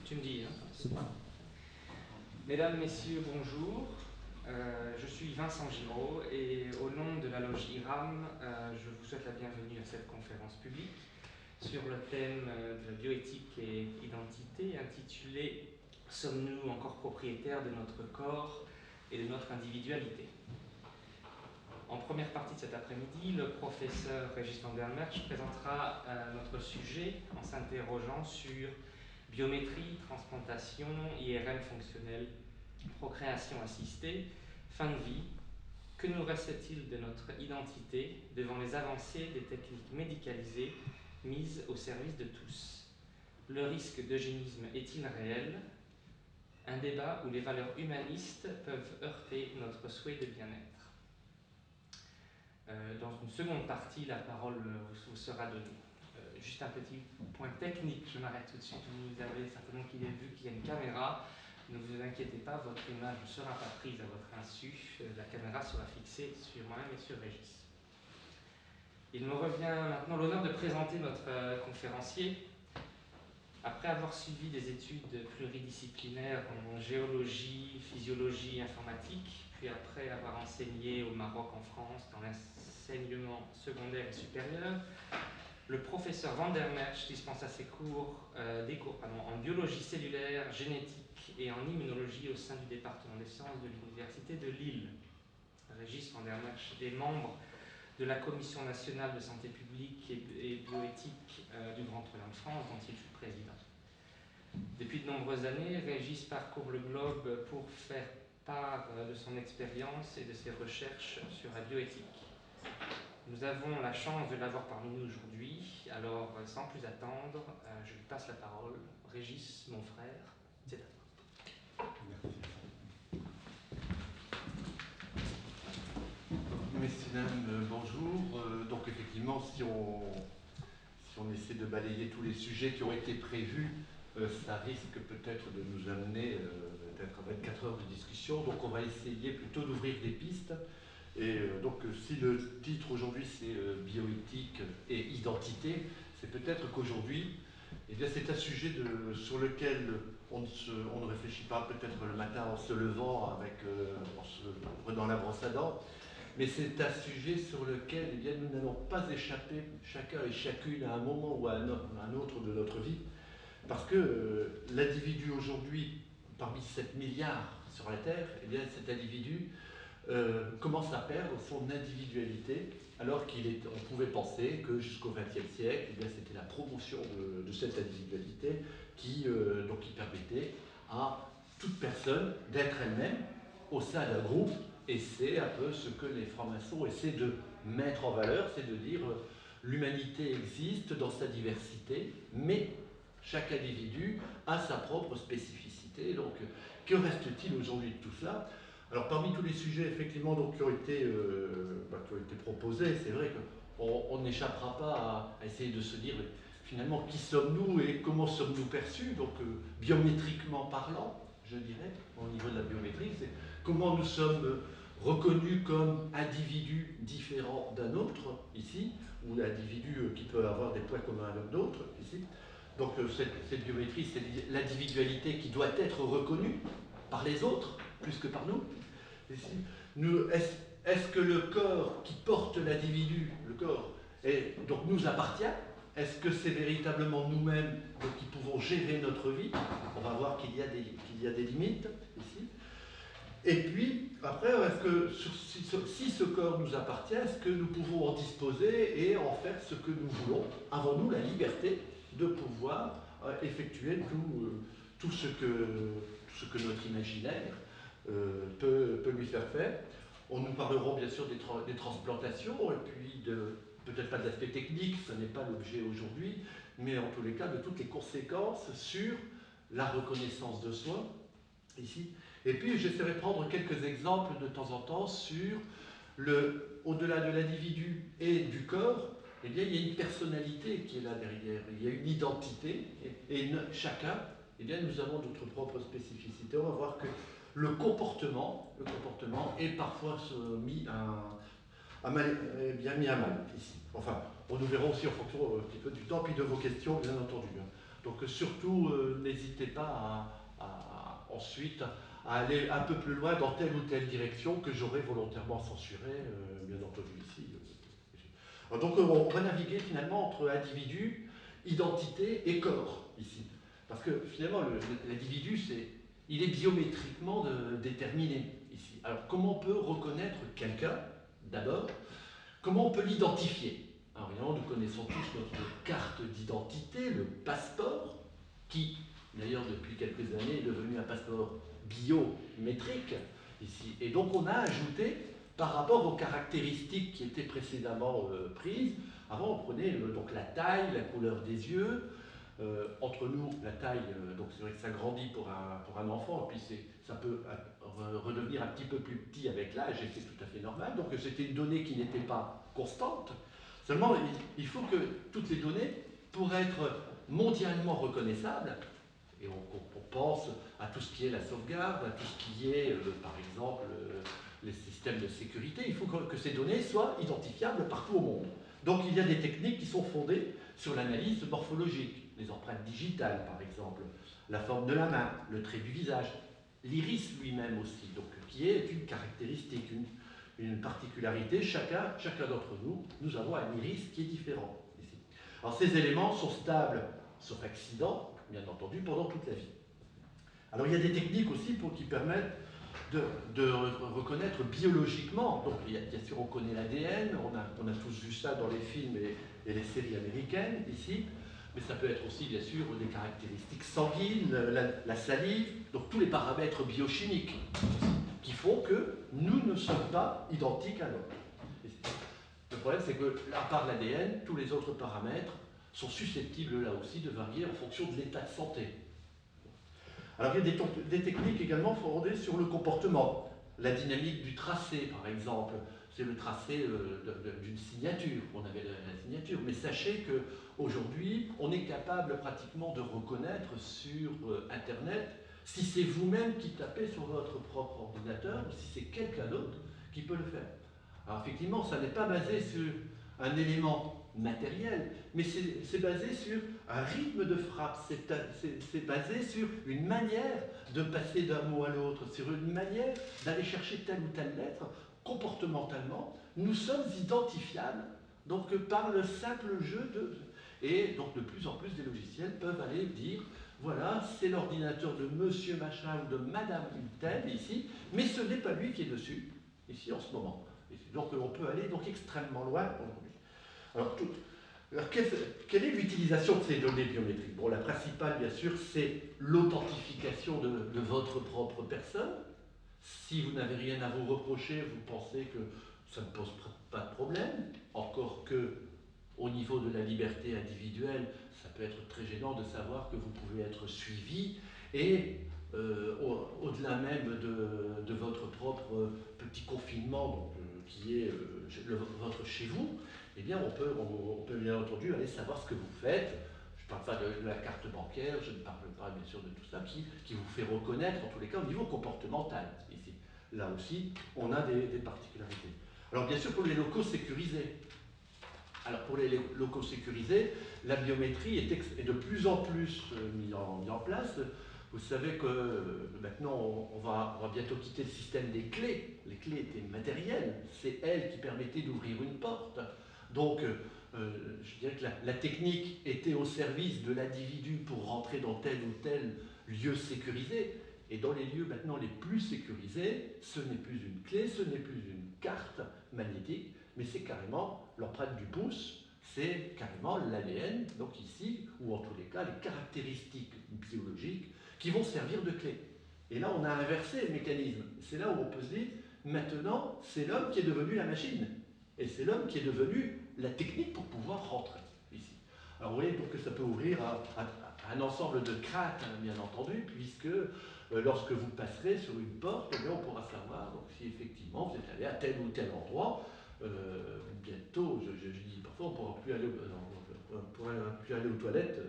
Tu me dis, hein. C'est bon. Mesdames, Messieurs, bonjour. Je suis Vincent Giraud et au nom de la loge IRAM, je vous souhaite la bienvenue à cette conférence publique sur le thème de la bioéthique et identité intitulée « Sommes-nous encore propriétaires de notre corps et de notre individualité ?» En première partie de cet après-midi, le professeur Régis van der Merch présentera notre sujet en s'interrogeant sur biométrie, transplantation, IRM fonctionnelle, procréation assistée, fin de vie. Que nous reste-t-il de notre identité devant les avancées des techniques médicalisées mises au service de tous? Le risque d'eugénisme est-il réel? Un débat où les valeurs humanistes peuvent heurter notre souhait de bien-être. Dans une seconde partie, la parole vous sera donnée. Juste un petit point technique, je m'arrête tout de suite. Vous avez certainement vu qu'il y a une caméra. Ne vous inquiétez pas, votre image ne sera pas prise à votre insu. La caméra sera fixée sur moi-même et sur Régis. Il me revient maintenant l'honneur de présenter notre conférencier. Après avoir suivi des études pluridisciplinaires en géologie, physiologie, informatique, puis après avoir enseigné au Maroc, en France, dans l'enseignement secondaire et supérieur, le professeur van der Merch dispensa des cours en biologie cellulaire, génétique et en immunologie au sein du département des sciences de l'Université de Lille. Régis van der Merch est membre de la Commission nationale de santé publique et bioéthique du Grand Orient de France, dont il fut président. Depuis de nombreuses années, Régis parcourt le globe pour faire part de son expérience et de ses recherches sur la bioéthique. Nous avons la chance de l'avoir parmi nous aujourd'hui, alors sans plus attendre, je lui passe la parole. Régis, mon frère, c'est à toi. Merci. Messieurs, dames, bonjour. Donc effectivement, si on essaie de balayer tous les sujets qui ont été prévus, ça risque peut-être de nous amener peut-être à 24 heures de discussion. Donc on va essayer plutôt d'ouvrir des pistes. Et donc si le titre aujourd'hui c'est bioéthique et identité, c'est peut-être qu'aujourd'hui, eh bien, c'est un sujet sur lequel on ne réfléchit pas peut-être le matin en se levant, en se prenant la brosse à dents. Mais c'est un sujet sur lequel eh bien, nous n'allons pas échapper, chacun et chacune, à un moment ou à un autre de notre vie, parce que l'individu aujourd'hui, parmi 7 milliards sur la Terre, eh bien, cet individu commence à perdre son individualité, alors qu'on pouvait penser que jusqu'au XXe siècle, eh bien, c'était la promotion de cette individualité qui permettait à toute personne d'être elle-même au sein d'un groupe. Et c'est un peu ce que les francs-maçons essaient de mettre en valeur, c'est de dire l'humanité existe dans sa diversité, mais chaque individu a sa propre spécificité. Donc, que reste-t-il aujourd'hui de tout cela? Alors, parmi tous les sujets effectivement donc, qui ont été proposés, c'est vrai qu'on n'échappera pas à essayer de se dire finalement qui sommes-nous et comment sommes-nous perçus, donc biométriquement parlant, je dirais, au niveau de la biométrie, c'est comment nous sommes reconnus comme individus différents d'un autre, ici, ou d'individus qui peuvent avoir des points communs avec d'autres, ici. Donc cette biométrie, c'est l'individualité qui doit être reconnue par les autres, plus que par nous. Est-ce que le corps qui porte l'individu, le corps, donc nous appartient? Est-ce que c'est véritablement nous-mêmes qui pouvons gérer notre vie? On va voir qu'il y a des limites ici. Et puis, après, est-ce que si ce corps nous appartient, est-ce que nous pouvons en disposer et en faire ce que nous voulons? Avons-nous la liberté de pouvoir effectuer tout ce que notre imaginaire peut lui faire faire? Nous parlerons bien sûr des transplantations et puis peut-être pas de l'aspect technique, ce n'est pas l'objet aujourd'hui, mais en tous les cas de toutes les conséquences sur la reconnaissance de soi, ici. Et puis j'essaierai de prendre quelques exemples de temps en temps sur au-delà de l'individu et du corps, eh bien, il y a une personnalité qui est là derrière, il y a une identité, et chacun, eh bien, nous avons notre propre spécificité. On va voir que le comportement est parfois mis à mal ici. Enfin, nous verrons aussi en fonction un petit peu du temps, puis de vos questions, bien entendu. Donc surtout, n'hésitez pas ensuite à aller un peu plus loin dans telle ou telle direction que j'aurais volontairement censurée, bien entendu ici. Donc on va naviguer finalement entre individu, identité et corps ici. Parce que finalement l'individu, il est biométriquement déterminé ici. Alors comment on peut reconnaître quelqu'un d'abord? Comment on peut l'identifier? Alors évidemment, nous connaissons tous notre carte d'identité, le passeport, qui d'ailleurs depuis quelques années est devenu un passeport biométrique ici. Et donc on a ajouté, par rapport aux caractéristiques qui étaient précédemment prises, avant on prenait donc la taille, la couleur des yeux. Entre nous, la taille, donc c'est vrai que ça grandit pour un enfant, et puis ça peut redevenir un petit peu plus petit avec l'âge, et c'est tout à fait normal. Donc c'était une donnée qui n'était pas constante. Seulement, il faut que toutes les données, pour être mondialement reconnaissables, et on pense à tout ce qui est la sauvegarde, à tout ce qui est, par exemple, les systèmes de sécurité, il faut que ces données soient identifiables partout au monde. Donc il y a des techniques qui sont fondées sur l'analyse morphologique, les empreintes digitales par exemple, la forme de la main, le trait du visage, l'iris lui-même aussi, donc, qui est une caractéristique, une particularité. Chacun d'entre nous avons un iris qui est différent ici. Alors ces éléments sont stables, sauf accident, bien entendu, pendant toute la vie. Alors il y a des techniques aussi qui permettent de reconnaître biologiquement. Donc bien sûr on connaît l'ADN, on a tous vu ça dans les films et les séries américaines ici, mais ça peut être aussi bien sûr des caractéristiques sanguines, la salive, donc tous les paramètres biochimiques qui font que nous ne sommes pas identiques à l'autre. Le problème c'est que, à part l'ADN, tous les autres paramètres sont susceptibles là aussi de varier en fonction de l'état de santé. Alors il y a des techniques également fondées sur le comportement. La dynamique du tracé, par exemple, c'est le tracé d'une signature. On avait la signature, mais sachez qu'aujourd'hui, on est capable pratiquement de reconnaître sur Internet si c'est vous-même qui tapez sur votre propre ordinateur ou si c'est quelqu'un d'autre qui peut le faire. Alors effectivement, ça n'est pas basé sur un élément matériel, mais c'est basé sur un rythme de frappe, c'est basé sur une manière de passer d'un mot à l'autre, sur une manière d'aller chercher telle ou telle lettre. Comportementalement, nous sommes identifiables donc, par le simple jeu de... Et donc de plus en plus des logiciels peuvent aller dire, voilà, c'est l'ordinateur de monsieur machin ou de madame une telle ici, mais ce n'est pas lui qui est dessus, ici en ce moment. Donc on peut aller donc extrêmement loin aujourd'hui. Alors, quelle est l'utilisation de ces données biométriques? Bon, la principale, bien sûr, c'est l'authentification de votre propre personne. Si vous n'avez rien à vous reprocher, vous pensez que ça ne pose pas de problème, encore que au niveau de la liberté individuelle, ça peut être très gênant de savoir que vous pouvez être suivi et au-delà même de votre propre petit confinement, donc, qui est votre chez vous, eh bien on peut bien entendu aller savoir ce que vous faites. Je ne parle pas de la carte bancaire, je ne parle pas bien sûr de tout ça, qui vous fait reconnaître en tous les cas au niveau comportemental ici. Là aussi, on a des particularités. Alors bien sûr pour les locaux sécurisés. Alors pour les locaux sécurisés, la biométrie est de plus en plus mise en place. Vous savez que maintenant on va bientôt quitter le système des clés. Les clés étaient matérielles, c'est elles qui permettaient d'ouvrir une porte. Donc je dirais que la technique était au service de l'individu pour rentrer dans tel ou tel lieu sécurisé. Et dans les lieux maintenant les plus sécurisés, ce n'est plus une clé, ce n'est plus une carte magnétique, mais c'est carrément l'empreinte du pouce, c'est carrément l'ADN, donc ici, ou en tous les cas, les caractéristiques biologiques qui vont servir de clé. Et là, on a inversé le mécanisme. C'est là où on peut se dire, maintenant, c'est l'homme qui est devenu la machine. Et c'est l'homme qui est devenu la technique pour pouvoir rentrer ici. Alors vous voyez, donc ça peut ouvrir à un ensemble de craintes, hein, bien entendu, puisque lorsque vous passerez sur une porte, eh bien, on pourra savoir donc, si effectivement vous êtes allé à tel ou tel endroit. Bientôt, je dis parfois, on ne pourra plus aller aux toilettes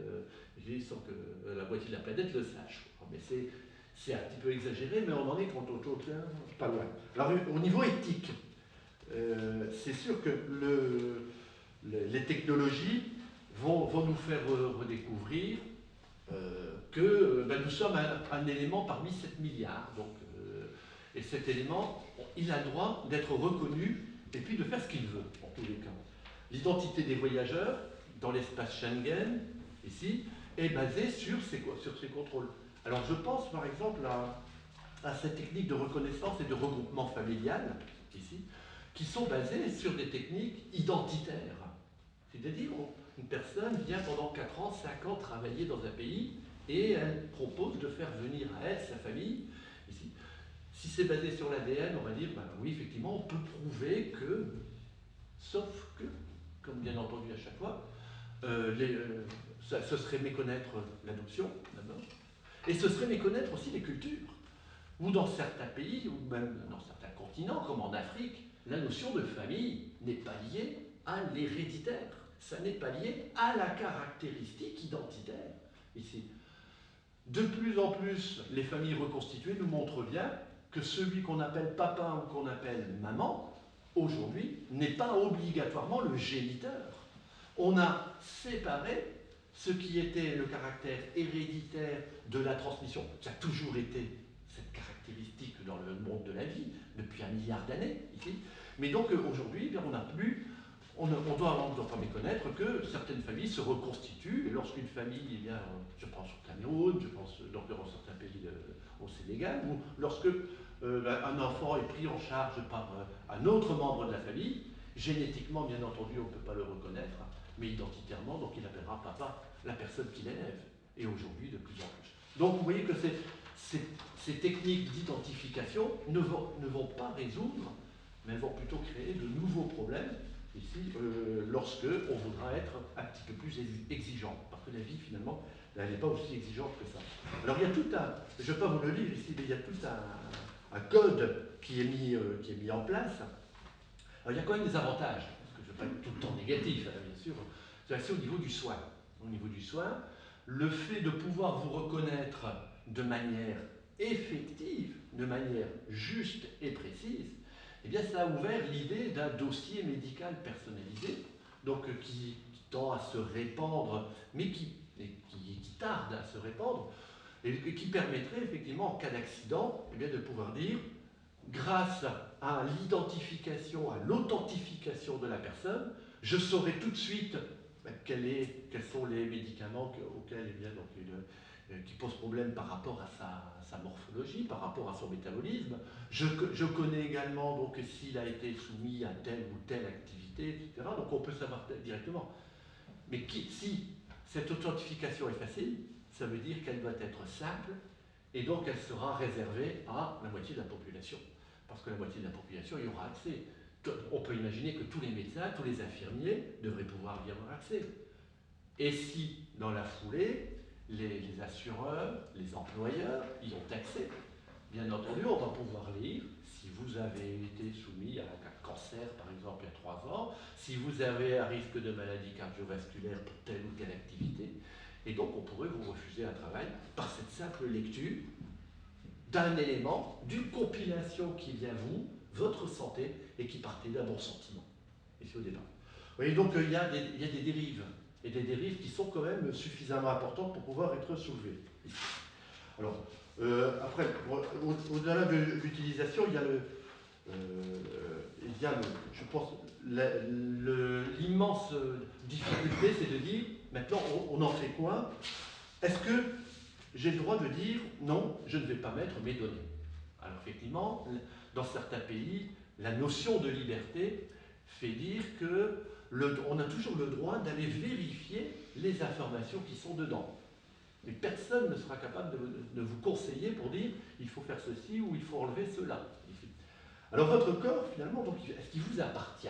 sans que la moitié de la planète le sache. Mais c'est un petit peu exagéré, mais on en est quand on pas loin. Alors au niveau éthique, c'est sûr que les technologies vont nous faire redécouvrir que nous sommes un élément parmi 7 milliards. Donc, et cet élément, il a le droit d'être reconnu et puis de faire ce qu'il veut, en tous les cas. L'identité des voyageurs dans l'espace Schengen, ici, est basée sur ces contrôles. Alors je pense par exemple à cette technique de reconnaissance et de regroupement familial, ici, qui sont basées sur des techniques identitaires. C'est-à-dire, une personne vient pendant 4 ans, 5 ans travailler dans un pays et elle propose de faire venir à elle sa famille. Ici. Si c'est basé sur l'ADN, on va dire, oui, effectivement, on peut prouver que, sauf que, comme bien entendu à chaque fois, ce serait méconnaître l'adoption, d'abord, et ce serait méconnaître aussi les cultures. Ou dans certains pays, ou même dans certains continents, comme en Afrique, la notion de famille n'est pas liée à l'héréditaire. Ça n'est pas lié à la caractéristique identitaire, ici. De plus en plus, les familles reconstituées nous montrent bien que celui qu'on appelle papa ou qu'on appelle maman, aujourd'hui, n'est pas obligatoirement le géniteur. On a séparé ce qui était le caractère héréditaire de la transmission, qui a toujours été cette caractéristique dans le monde de la vie, depuis 1 milliard d'années, ici. Mais donc aujourd'hui, on n'a plus... On ne doit pas méconnaître que certaines familles se reconstituent, et lorsqu'une famille, eh bien, je pense au Cameroun, je pense dans certains pays au Sénégal, ou lorsque un enfant est pris en charge par un autre membre de la famille, génétiquement, bien entendu, on ne peut pas le reconnaître, mais identitairement, donc il appellera papa la personne qui l'élève, et aujourd'hui de plus en plus. Donc vous voyez que ces techniques d'identification ne vont pas résoudre, mais vont plutôt créer de nouveaux problèmes, ici, lorsque on voudra être un petit peu plus exigeant, parce que la vie, finalement, elle n'est pas aussi exigeante que ça. Alors il y a tout un, je ne vais pas vous le lire ici, mais il y a tout un code qui est mis en place. Alors il y a quand même des avantages, parce que je ne vais pas être tout le temps négatif, hein, bien sûr. C'est au niveau du soin. Au niveau du soin, le fait de pouvoir vous reconnaître de manière effective, de manière juste et précise, eh bien, ça a ouvert l'idée d'un dossier médical personnalisé, donc qui tend à se répandre, mais qui tarde à se répandre, et qui permettrait effectivement, en cas d'accident, eh bien, de pouvoir dire, grâce à l'identification, à l'authentification de la personne, je saurai tout de suite quels sont les médicaments auxquels, eh bien, donc, qui posent problème par rapport à sa morphologie, par rapport à son métabolisme. Je connais également donc s'il a été soumis à telle ou telle activité, etc. Donc on peut savoir directement. Mais si cette authentification est facile, ça veut dire qu'elle doit être simple, et donc elle sera réservée à la moitié de la population. Parce que la moitié de la population y aura accès. On peut imaginer que tous les médecins, tous les infirmiers devraient pouvoir y avoir accès. Et si, dans la foulée, les assureurs, les employeurs y ont accès, bien entendu, on va pouvoir lire si vous avez été soumis à un cancer, par exemple, il y a 3 ans, si vous avez un risque de maladie cardiovasculaire pour telle ou telle activité, et donc on pourrait vous refuser un travail par cette simple lecture d'un élément, d'une compilation qui vient votre santé, et qui partait d'un bon sentiment. Et c'est au départ. Vous voyez, donc il y a des dérives, et des dérives qui sont quand même suffisamment importantes pour pouvoir être soulevées. Alors, après, au-delà de l'utilisation, il y a je pense, l'immense difficulté, c'est de dire, maintenant, on en fait quoi? Est-ce que j'ai le droit de dire, non, je ne vais pas mettre mes données? Alors, effectivement, dans certains pays, la notion de liberté fait dire que on a toujours le droit d'aller vérifier les informations qui sont dedans. Mais personne ne sera capable de vous conseiller pour dire il faut faire ceci ou il faut enlever cela. Alors votre corps, finalement, est-ce qu'il vous appartient?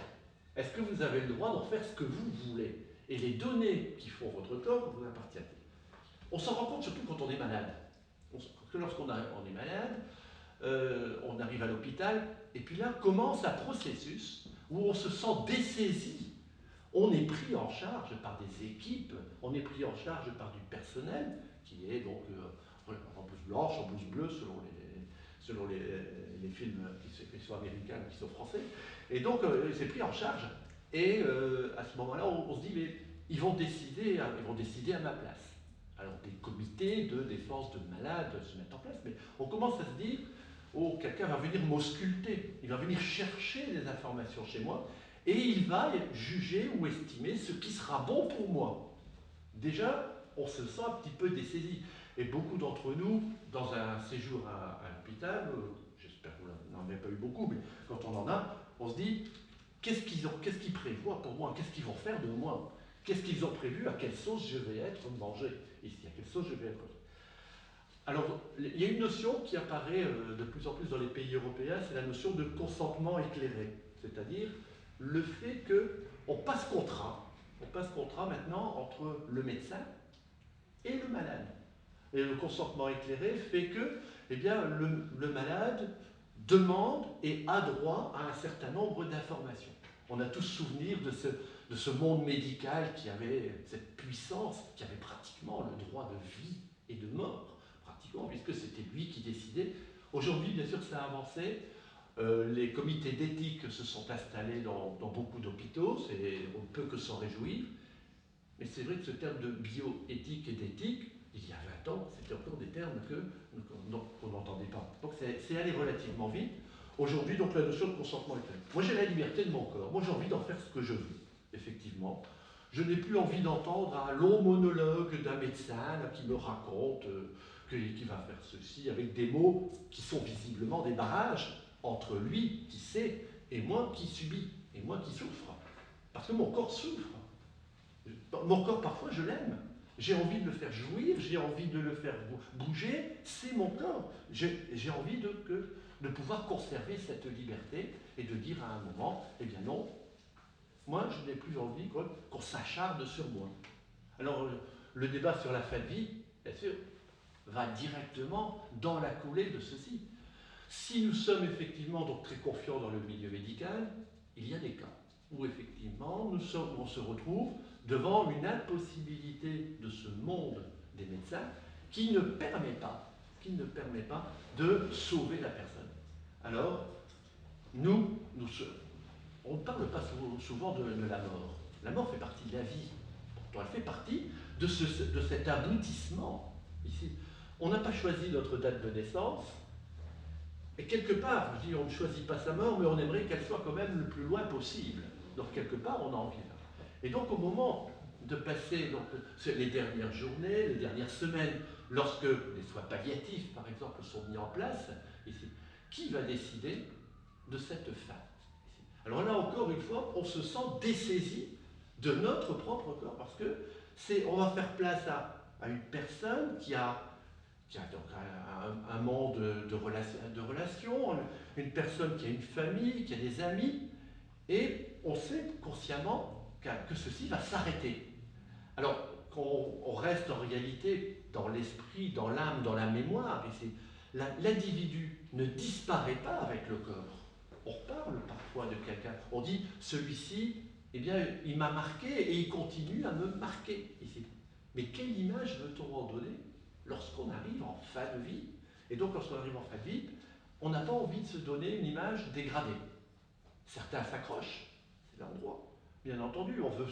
Est-ce que vous avez le droit d'en faire ce que vous voulez? Et les données qui font votre corps vous appartiennent. On s'en rend compte surtout quand on est malade. Parce que lorsqu'on est malade, on arrive à l'hôpital, et puis là commence un processus où on se sent dessaisi. On est pris en charge par des équipes, on est pris en charge par du personnel, qui est donc en blouse blanche, en blouse bleue, selon les films qui sont américains ou qui sont français. Et donc, c'est pris en charge. Et à ce moment-là, on se dit, mais ils vont décider à ma place. Alors des comités de défense de malades se mettent en place, mais on commence à se dire, oh, quelqu'un va venir m'ausculter, il va venir chercher des informations chez moi, et il va juger ou estimer ce qui sera bon pour moi. Déjà, on se sent un petit peu dessaisi. Et beaucoup d'entre nous, dans un séjour à l'hôpital, j'espère que vous n'en avez pas eu beaucoup, mais quand on en a, on se dit, qu'est-ce qu'ils prévoient pour moi? Qu'est-ce qu'ils vont faire de moi? Qu'est-ce qu'ils ont prévu? À quelle sauce je vais être mangé? Ici, à quelle sauce je vais être mangé? Alors, il y a une notion qui apparaît de plus en plus dans les pays européens, c'est la notion de consentement éclairé. C'est-à-dire le fait qu'on passe contrat maintenant entre le médecin et le malade. Et le consentement éclairé fait que eh bien, le malade demande et a droit à un certain nombre d'informations. On a tous souvenir de ce monde médical qui avait cette puissance, qui avait pratiquement le droit de vie et de mort, pratiquement, puisque c'était lui qui décidait. Aujourd'hui, bien sûr, ça a avancé. Les comités d'éthique se sont installés dans beaucoup d'hôpitaux, on ne peut que s'en réjouir. Mais c'est vrai que ce terme de bioéthique et d'éthique, il y a 20 ans, c'était encore des termes qu'on n'entendait pas. Donc c'est allé relativement vite. Aujourd'hui, donc la notion de consentement est claire. Moi, j'ai la liberté de mon corps. Moi, j'ai envie d'en faire ce que je veux, effectivement. Je n'ai plus envie d'entendre un long monologue d'un médecin là, qui me raconte qu'il va faire ceci, avec des mots qui sont visiblement des barrages entre lui qui sait et moi qui subis, et moi qui souffre. Parce que mon corps souffre. Mon corps, parfois, je l'aime. J'ai envie de le faire jouir, j'ai envie de le faire bouger, c'est mon corps. J'ai envie de pouvoir conserver cette liberté et de dire à un moment, eh bien non, moi je n'ai plus envie qu'on s'acharne sur moi. Alors le débat sur la fin de vie, bien sûr, va directement dans la coulée de ceci. Si nous sommes effectivement donc très confiants dans le milieu médical, il y a des cas où effectivement on se retrouve devant une impossibilité de ce monde des médecins qui ne permet pas de sauver la personne. Alors, on ne parle pas souvent de la mort. La mort fait partie de la vie. Pourtant, elle fait partie de cet aboutissement. Ici, on n'a pas choisi notre date de naissance, et quelque part, je dis, on ne choisit pas sa mort, mais on aimerait qu'elle soit quand même le plus loin possible. Donc, quelque part, on a envie là. Et donc, au moment de passer les dernières journées, les dernières semaines, lorsque les soins palliatifs, par exemple, sont mis en place, ici, qui va décider de cette fin? Alors là, encore une fois, on se sent dessaisi de notre propre corps, parce que on va faire place à une personne qui a donc un monde de relations, une personne qui a une famille, qui a des amis, et on sait consciemment que ceci va s'arrêter. Alors qu'on reste en réalité dans l'esprit, dans l'âme, dans la mémoire, et l'individu ne disparaît pas avec le corps. On parle parfois de quelqu'un, on dit celui-ci, eh bien, il m'a marqué et il continue à me marquer ici. Mais quelle image veut-on en donner lorsqu'on arrive en fin de vie? Et donc, lorsqu'on arrive en fin de vie, on n'a pas envie de se donner une image dégradée. Certains s'accrochent, c'est leur droit. Bien entendu, on veut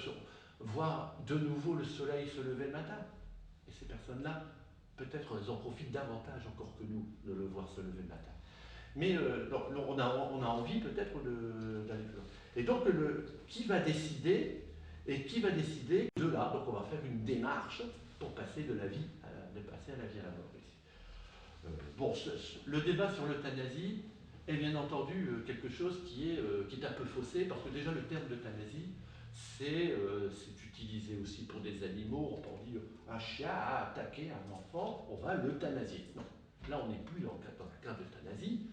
voir de nouveau le soleil se lever le matin. Et ces personnes-là, peut-être elles en profitent davantage encore que nous de le voir se lever le matin. Mais on a envie peut-être d'aller plus loin. Et donc, qui va décider? Et qui va décider de là? Donc, on va faire une démarche pour passer de la vie à la mort. Ici. Le débat sur l'euthanasie est bien entendu quelque chose qui est un peu faussé, parce que déjà le terme d'euthanasie, c'est utilisé aussi pour des animaux. On dit un chien a attaqué un enfant, on va l'euthanasier. Non, là on n'est plus dans le cas d'euthanasie,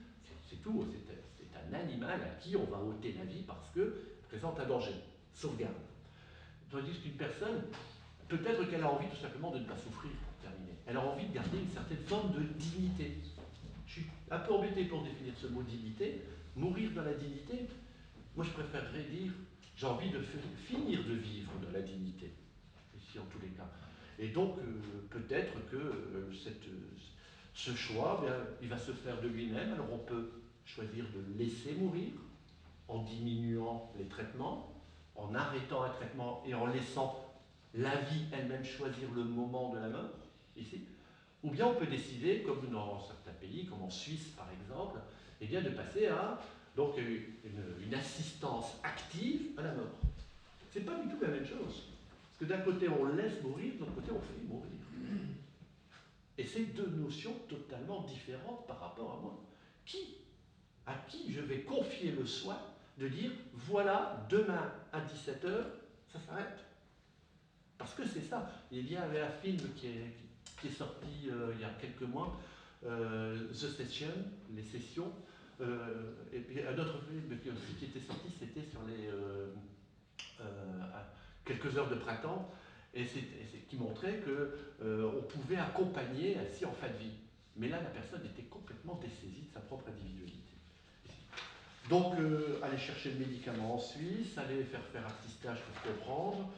c'est tout, c'est un animal à qui on va ôter la vie parce qu'il présente un danger, sauvegarde. Tandis qu'une personne, peut-être qu'elle a envie tout simplement de ne pas souffrir, pour terminer. Elle a envie de garder une certaine forme de dignité. Je suis un peu embêté pour définir ce mot dignité. Mourir dans la dignité, moi je préférerais dire j'ai envie de finir de vivre dans la dignité, ici en tous les cas. Et donc peut-être que ce choix, bien, il va se faire de lui-même. Alors on peut choisir de laisser mourir en diminuant les traitements, en arrêtant un traitement et en laissant la vie elle-même choisir le moment de la mort. ici. Ou bien on peut décider, comme dans certains pays, comme en Suisse par exemple, eh bien de passer à donc, une assistance active à la mort. C'est pas du tout la même chose. Parce que d'un côté on laisse mourir, de l'autre côté on fait mourir. Et c'est deux notions totalement différentes par rapport à moi. À qui je vais confier le soin de dire, voilà, demain à 17 h, ça s'arrête. Parce que c'est ça. Il y avait un film qui est sorti il y a quelques mois, The Session, les sessions, et puis un autre film qui était sorti, c'était sur les quelques heures de printemps, et qui montrait qu'on pouvait accompagner ainsi en fin de vie. Mais là, la personne était complètement dessaisie de sa propre individualité. Donc, aller chercher le médicament en Suisse, aller faire un petit stage pour comprendre,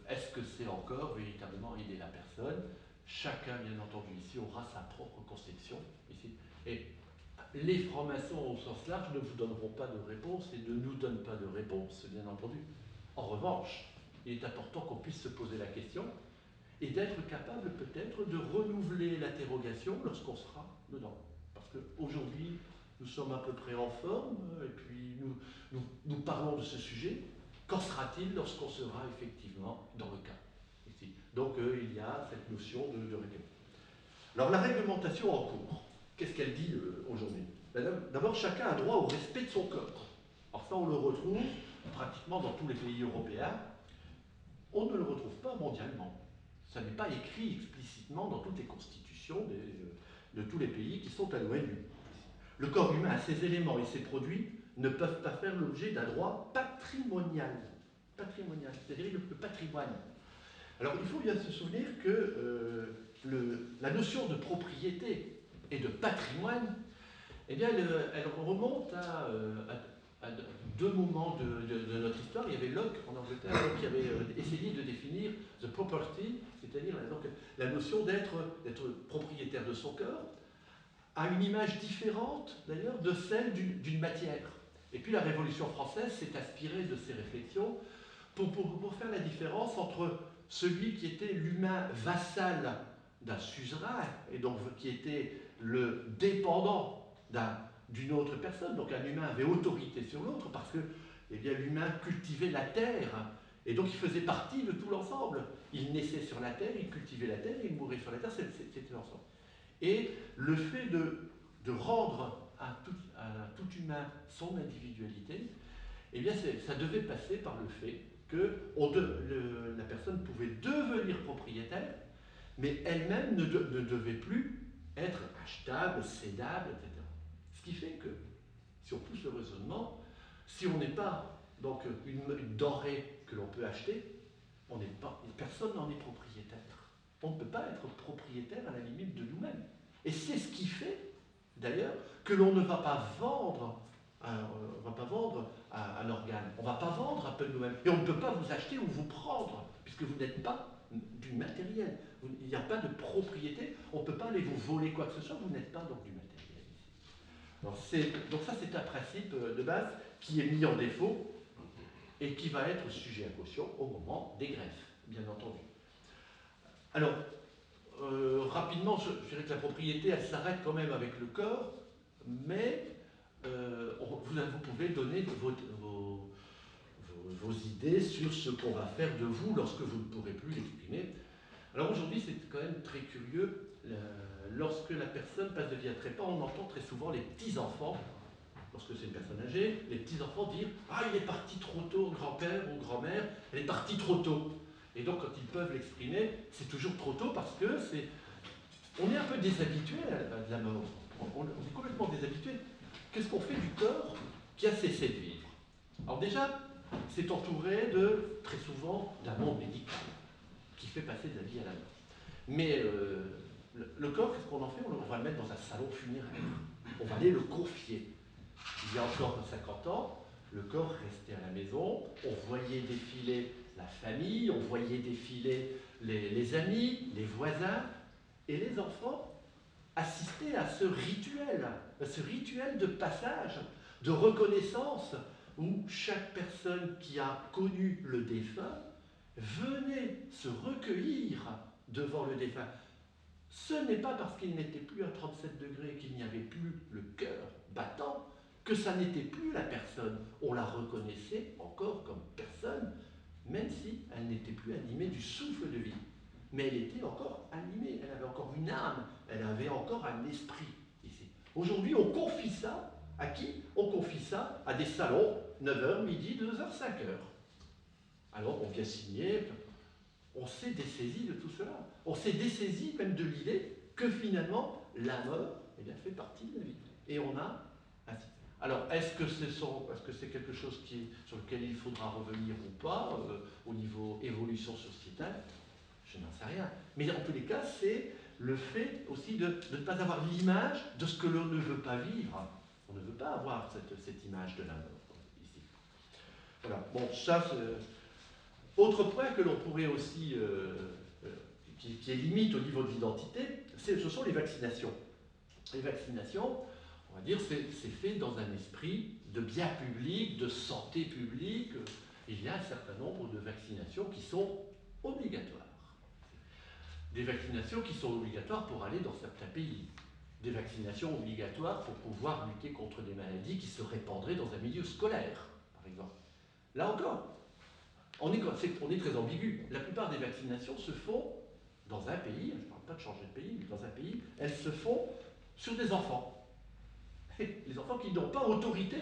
est-ce que c'est encore véritablement aider la personne? Chacun, bien entendu, ici, aura sa propre conception. Ici. Et les francs-maçons au sens large ne vous donneront pas de réponse et ne nous donnent pas de réponse, bien entendu. En revanche, il est important qu'on puisse se poser la question et d'être capable peut-être de renouveler l'interrogation lorsqu'on sera dedans. Parce qu'aujourd'hui, nous sommes à peu près en forme et puis nous parlons de ce sujet. Qu'en sera-t-il lorsqu'on sera effectivement dans le cas ici? Donc il y a cette notion de règlement. Alors la réglementation en cours, qu'est-ce qu'elle dit aujourd'hui? D'abord, chacun a droit au respect de son corps. Alors ça, on le retrouve pratiquement dans tous les pays européens. On ne le retrouve pas mondialement. Ça n'est pas écrit explicitement dans toutes les constitutions de tous les pays qui sont à l'ONU. Le corps humain, ses éléments et ses produits ne peuvent pas faire l'objet d'un droit patrimonial. Patrimonial, c'est-à-dire le patrimoine. Alors il faut bien se souvenir que la notion de propriété et de patrimoine, eh bien, elle remonte à deux moments de notre histoire. Il y avait Locke en Angleterre qui avait essayé de définir the property, c'est-à-dire la notion d'être propriétaire de son corps, à une image différente d'ailleurs de celle d'une matière. Et puis la Révolution française s'est inspirée de ces réflexions pour faire la différence entre celui qui était l'humain vassal d'un suzerain, et donc qui était le dépendant d'une autre personne, donc un humain avait autorité sur l'autre parce que eh bien, l'humain cultivait la terre, et donc il faisait partie de tout l'ensemble. Il naissait sur la terre, il cultivait la terre, il mourait sur la terre, c'était l'ensemble. Et le fait de rendre à tout humain son individualité, eh bien ça devait passer par le fait que la personne pouvait devenir propriétaire, mais elle-même ne devait plus être achetable, cédable, etc. Ce qui fait que, si on pousse le raisonnement, si on n'est pas donc une denrée que l'on peut acheter, personne n'en est propriétaire. On ne peut pas être propriétaire à la limite de nous-mêmes. Et c'est ce qui fait, d'ailleurs, que l'on ne va pas vendre un organe. On ne va pas vendre un peu de nous-mêmes. Et on ne peut pas vous acheter ou vous prendre, puisque vous n'êtes pas du matériel. Il n'y a pas de propriété. On ne peut pas aller vous voler quoi que ce soit. Vous n'êtes pas donc du matériel. Donc ça, c'est un principe de base qui est mis en défaut et qui va être sujet à caution au moment des greffes, bien entendu. Alors, rapidement, je dirais que la propriété, elle s'arrête quand même avec le corps, mais vous pouvez donner vos idées sur ce qu'on va faire de vous lorsque vous ne pourrez plus l'exprimer. Alors aujourd'hui, c'est quand même très curieux. Lorsque la personne passe de vie à trépas, on entend très souvent les petits-enfants, lorsque c'est une personne âgée, les petits-enfants dire « Ah, il est parti trop tôt, grand-père ou grand-mère, elle est partie trop tôt ». Et donc, quand ils peuvent l'exprimer, c'est toujours trop tôt parce que on est un peu déshabitué de la mort. On est complètement déshabitué. Qu'est-ce qu'on fait du corps qui a cessé de vivre? Alors déjà, c'est entouré très souvent d'un monde médical qui fait passer de la vie à la mort. Mais le corps, qu'est-ce qu'on en fait? On va le mettre dans un salon funéraire. On va aller le confier. Il y a encore 50 ans, le corps restait à la maison, on voyait défiler la famille, on voyait défiler les amis, les voisins, et les enfants assistaient à ce rituel de passage, de reconnaissance, où chaque personne qui a connu le défunt venait se recueillir devant le défunt. ce n'est pas parce qu'il n'était plus à 37 degrés, qu'il n'y avait plus le cœur battant, que ça n'était plus la personne. On la reconnaissait encore comme personne, même si elle n'était plus animée du souffle de vie. Mais elle était encore animée, elle avait encore une âme, elle avait encore un esprit ici. Aujourd'hui, on confie ça à qui? On confie ça à des salons, 9h, midi, 2h, 5h. Alors on vient signer, on s'est dessaisi de tout cela. On s'est dessaisi même de l'idée que finalement, la mort fait partie de la vie. Et on a ainsi. Alors, est-ce que c'est quelque chose sur lequel il faudra revenir ou pas, au niveau évolution sociétale? Je n'en sais rien. Mais en tous les cas, c'est le fait aussi de ne pas avoir l'image de ce que l'on ne veut pas vivre. On ne veut pas avoir cette image de la mort ici. Voilà. Bon, ça, c'est... Autre point que l'on pourrait aussi, qui est limite au niveau de l'identité, ce sont les vaccinations. Les vaccinations, on va dire, c'est fait dans un esprit de bien public, de santé publique. Il y a un certain nombre de vaccinations qui sont obligatoires. Des vaccinations qui sont obligatoires pour aller dans certains pays. Des vaccinations obligatoires pour pouvoir lutter contre des maladies qui se répandraient dans un milieu scolaire, par exemple. Là encore, on est très ambigu. La plupart des vaccinations se font dans un pays, je ne parle pas de changer de pays, mais dans un pays, elles se font sur des enfants. Les enfants qui n'ont pas autorité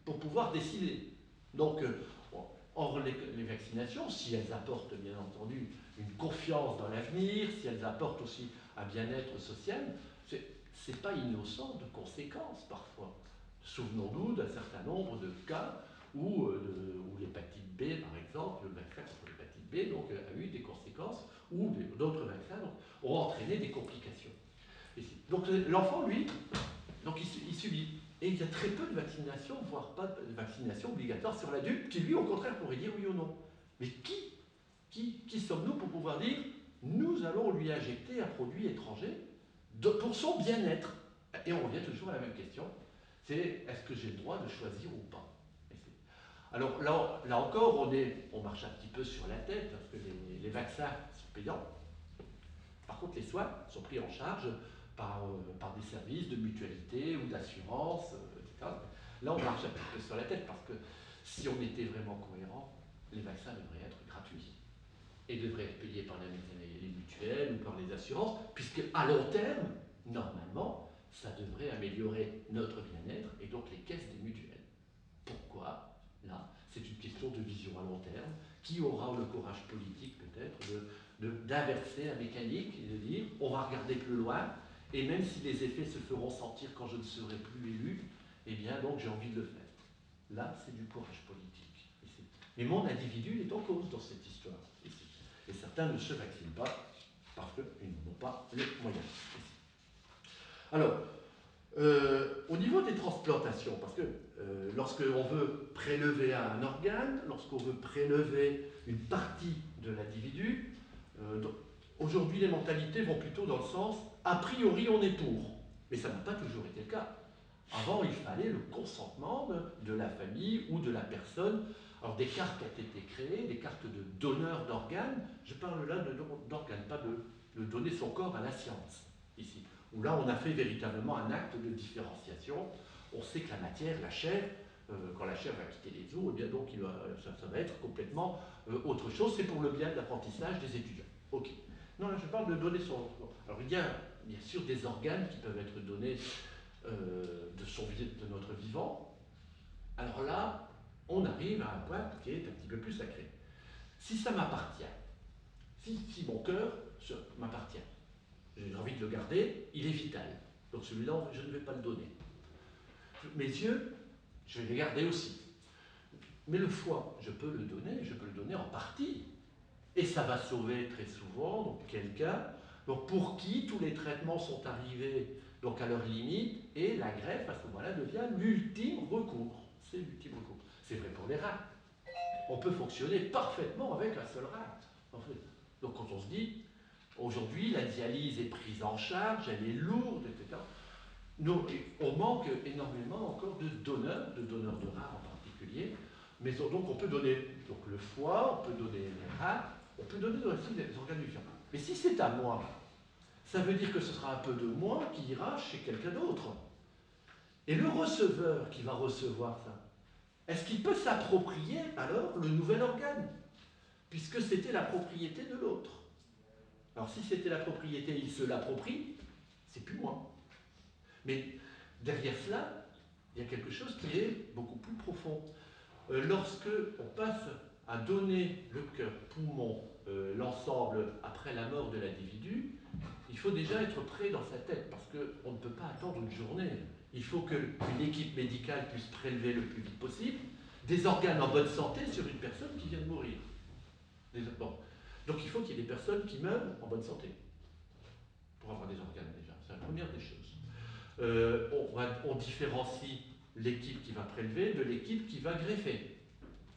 pour pouvoir décider. Donc, or, les vaccinations, si elles apportent bien entendu une confiance dans l'avenir, si elles apportent aussi un bien-être social, c'est pas innocent de conséquences parfois. Souvenons-nous d'un certain nombre de cas où l'hépatite B, par exemple, le vaccin contre l'hépatite B donc, a eu des conséquences, ou d'autres vaccins donc, ont entraîné des complications. Donc l'enfant, lui, donc, il subit. Et il y a très peu de vaccinations, voire pas de vaccination obligatoire sur l'adulte, qui lui, au contraire, pourrait dire oui ou non. Mais qui sommes-nous pour pouvoir dire nous allons lui injecter un produit étranger pour son bien-être? Et on revient toujours à la même question, c'est est-ce que j'ai le droit de choisir ou pas? Alors là encore, on marche un petit peu sur la tête, parce que les vaccins sont payants. Par contre, les soins sont pris en charge par des services de mutualité ou d'assurance, etc. Là, on marche un petit peu sur la tête, parce que si on était vraiment cohérent, les vaccins devraient être gratuits et devraient être payés par les mutuelles ou par les assurances, puisque à long terme, normalement, ça devrait améliorer notre bien-être et donc les caisses des mutuelles. Pourquoi? Là, c'est une question de vision à long terme. Qui aura le courage politique peut-être d'inverser la mécanique et de dire on va regarder plus loin, et même si les effets se feront sentir quand je ne serai plus élu, eh bien donc j'ai envie de le faire. Là, c'est du courage politique. Ici. Mais mon individu est en cause dans cette histoire. Ici. Et certains ne se vaccinent pas parce qu'ils n'ont pas les moyens. Ici. Alors, au niveau des transplantations, parce que lorsqu'on veut prélever un organe, lorsqu'on veut prélever une partie de l'individu, aujourd'hui les mentalités vont plutôt dans le sens a priori on est pour, mais ça n'a pas toujours été le cas. Avant il fallait le consentement de la famille ou de la personne. Alors des cartes ont été créées, des cartes de donneurs d'organes, je parle là d'organes, pas de donner son corps à la science, ici. Où là on a fait véritablement un acte de différenciation. On sait que la matière, la chair, quand la chair va quitter les os, eh bien donc ça va être complètement autre chose. C'est pour le bien de l'apprentissage des étudiants. Ok. Non, là je parle de donner son... Alors il y a bien sûr des organes qui peuvent être donnés de notre vivant. Alors là, on arrive à un point qui est un petit peu plus sacré. Si ça m'appartient, si mon cœur m'appartient, j'ai envie de le garder, il est vital. Donc celui-là, je ne vais pas le donner. Mes yeux, je vais les garder aussi. Mais le foie, je peux le donner en partie. Et ça va sauver très souvent quelqu'un pour qui tous les traitements sont arrivés donc, à leur limite, et la greffe, à ce moment-là, devient l'ultime recours. C'est l'ultime recours. C'est vrai pour les reins. On peut fonctionner parfaitement avec un seul rein. En fait. Donc quand on se dit, aujourd'hui, la dialyse est prise en charge, elle est lourde, etc. Nous, on manque énormément encore de donneurs de reins en particulier. Mais donc on peut donner donc, le foie, on peut donner les reins, on peut donner aussi des organes vivants. Mais si c'est à moi, ça veut dire que ce sera un peu de moi qui ira chez quelqu'un d'autre. Et le receveur qui va recevoir ça, est-ce qu'il peut s'approprier alors le nouvel organe? Puisque c'était la propriété de l'autre. Alors si c'était la propriété, il se l'approprie, c'est plus moi. Mais derrière cela, il y a quelque chose qui est beaucoup plus profond. Lorsque on passe à donner le cœur, poumon, l'ensemble après la mort de l'individu, il faut déjà être prêt dans sa tête, parce qu'on ne peut pas attendre une journée. Il faut qu'une équipe médicale puisse prélever le plus vite possible des organes en bonne santé sur une personne qui vient de mourir. Bon. Donc il faut qu'il y ait des personnes qui meurent en bonne santé pour avoir des organes déjà. C'est la première des choses. On différencie l'équipe qui va prélever de l'équipe qui va greffer.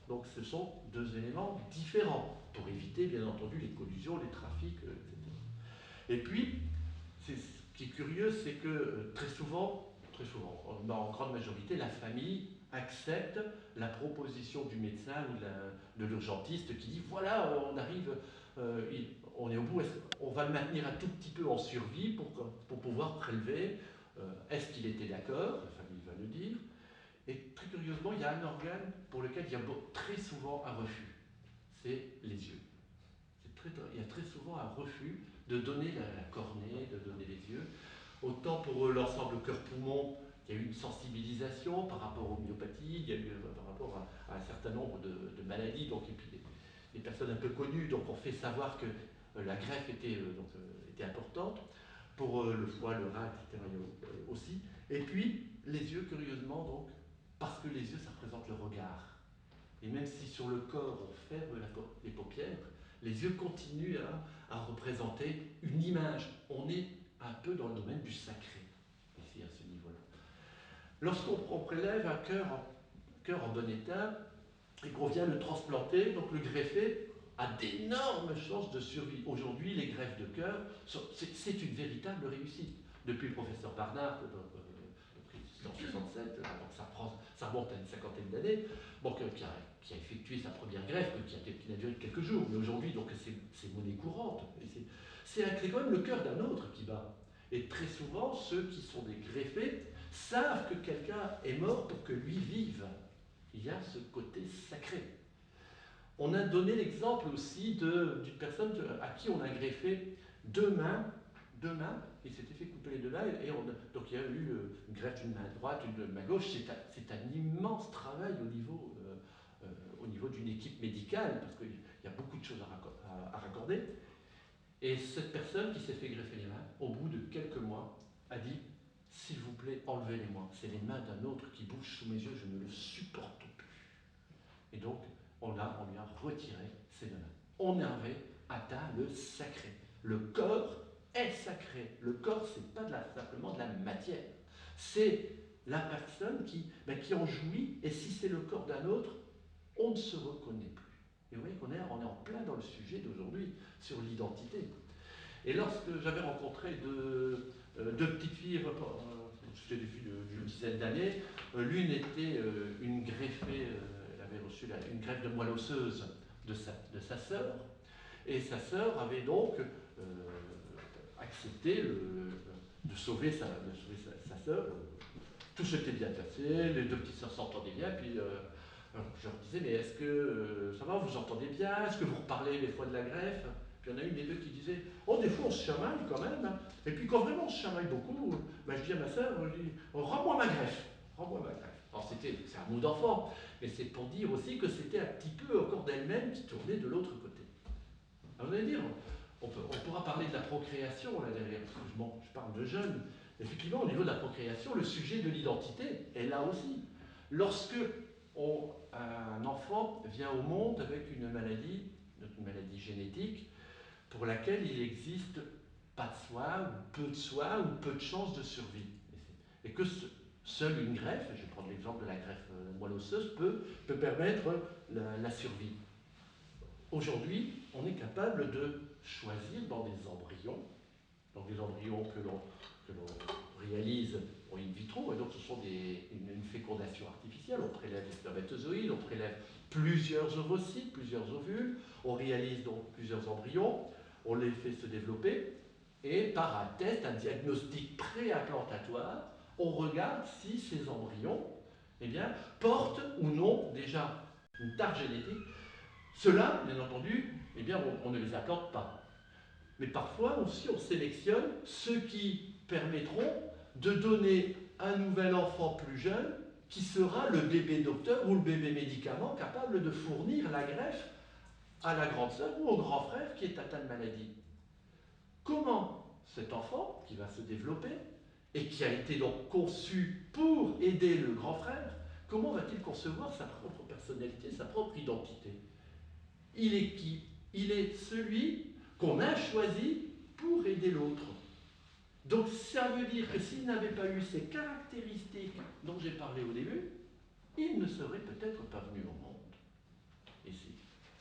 Donc ce sont deux éléments différents pour éviter bien entendu les collusions, les trafics, etc. Et puis, ce qui est curieux, c'est que très souvent, en grande majorité, la famille accepte la proposition du médecin ou de l'urgentiste qui dit voilà, on arrive, on est au bout, on va le maintenir un tout petit peu en survie pour pouvoir prélever. Est-ce qu'il était d'accord? La famille va le dire. Et très curieusement, il y a un organe pour lequel il y a très souvent un refus. C'est les yeux. Il y a très souvent un refus de donner la cornée, de donner les yeux. Autant pour l'ensemble cœur-poumon, il y a eu une sensibilisation par rapport aux myopathies, il y a eu par rapport à un certain nombre de maladies, donc, et puis des personnes un peu connues, donc on fait savoir que la greffe était importante. Pour le foie, le rein, etc. aussi. Et puis, les yeux, curieusement, donc, parce que les yeux, ça représente le regard. Et même si sur le corps, on ferme les paupières, les yeux continuent à représenter une image. On est un peu dans le domaine du sacré, ici, à ce niveau-là. Lorsqu'on prélève un cœur en bon état, et qu'on vient le transplanter, donc le greffer a d'énormes chances de survie. Aujourd'hui, les greffes de cœur, c'est une véritable réussite. Depuis le professeur Barnard, en 1967, donc ça remonte à une cinquantaine d'années, bon, qui a effectué sa première greffe, qui n'a duré que quelques jours, mais aujourd'hui, donc c'est monnaie courante. C'est quand même le cœur d'un autre qui bat. Et très souvent, ceux qui sont des greffés savent que quelqu'un est mort pour que lui vive. Il y a ce côté sacré. On a donné l'exemple aussi d'une personne à qui on a greffé deux mains, il s'était fait couper les deux mains, donc il y a eu une greffe d'une main droite, une de main gauche. C'est un immense travail au niveau d'une équipe médicale, parce qu'il y a beaucoup de choses à raccorder. Et cette personne qui s'est fait greffer les mains, au bout de quelques mois, a dit « S'il vous plaît, enlevez-les-moi. C'est les mains d'un autre qui bougent sous mes yeux, je ne le supporte plus. » Et donc, on lui a retiré ses deux mains. On avait atteint le sacré. Le corps est sacré. Le corps, ce n'est pas simplement de la matière. C'est la personne qui en jouit, et si c'est le corps d'un autre, on ne se reconnaît plus. Et vous voyez qu'on est en plein dans le sujet d'aujourd'hui, sur l'identité. Et lorsque j'avais rencontré deux petites filles, c'était des filles d'une dizaine d'années, l'une était une greffée, elle avait reçu une greffe de moelle osseuse de sa sœur, et sa sœur avait donc accepté de sauver sa sœur. Tout s'était bien passé, les deux petites sœurs s'entendaient bien, puis je leur disais, mais est-ce que ça va, vous entendez bien? Est-ce que vous reparlez des fois de la greffe? Puis il y en a une des deux qui disait, oh, des fois on se chamaille quand même. Et puis quand vraiment on se chamaille beaucoup, je dis à ma sœur, rends-moi ma greffe. Rends-moi ma greffe. Alors c'est un mot d'enfant, mais c'est pour dire aussi que c'était un petit peu au corps d'elle-même qui tournait de l'autre côté. Alors vous allez dire, on pourra parler de la procréation là derrière, parce que je parle de jeunes. Effectivement, au niveau de la procréation, le sujet de l'identité est là aussi. Lorsque un enfant vient au monde avec une maladie génétique, pour laquelle il n'existe pas de soins, ou peu de soins, ou peu de chances de survie. Et que seule une greffe, je vais prendre l'exemple de la greffe moelle osseuse, peut permettre la survie. Aujourd'hui, on est capable de choisir dans des embryons que l'on réalise en in vitro, et donc ce sont une fécondation artificielle. On prélève des spermatozoïdes, on prélève plusieurs ovocytes, plusieurs ovules, on réalise donc plusieurs embryons, on les fait se développer, Et par un test, un diagnostic préimplantatoire, on regarde si ces embryons eh bien, portent ou non déjà une tare génétique. Ceux-là, bien entendu, eh bien, on ne les implante pas. Mais parfois aussi, on sélectionne ceux qui permettront de donner un nouvel enfant plus jeune qui sera le bébé docteur ou le bébé médicament capable de fournir la greffe à la grande sœur ou au grand frère qui est atteint de maladie. Comment cet enfant qui va se développer et qui a été donc conçu pour aider le grand frère, comment va-t-il concevoir sa propre personnalité, sa propre identité? Il est qui? Il est celui qu'on a choisi pour aider l'autre. Donc ça veut dire que s'il n'avait pas eu ces caractéristiques dont j'ai parlé au début, il ne serait peut-être pas venu au monde. Ici.